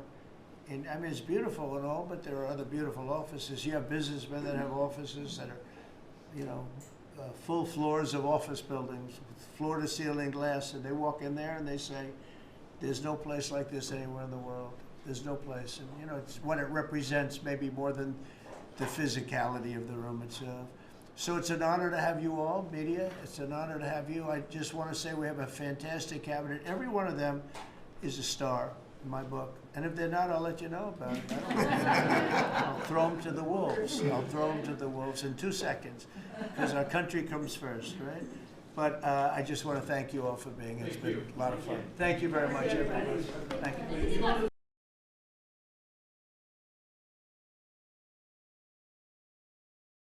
And I mean, it's beautiful and all, but there are other beautiful offices. You have businessmen that have offices that are, you know, full floors of office buildings with floor-to-ceiling glass, and they walk in there and they say, there's no place like this anywhere in the world. There's no place. And, you know, it's what it represents maybe more than the physicality of the room itself. So it's an honor to have you all, media. It's an honor to have you. I just want to say we have a fantastic cabinet. Every one of them is a star in my book. And if they're not, I'll let you know about it. I'll throw them to the wolves. I'll throw them to the wolves in 2 seconds, because our country comes first, right? But I just want to thank you all for being here. It's been a lot of fun. Thank you very much, everybody. Thank you.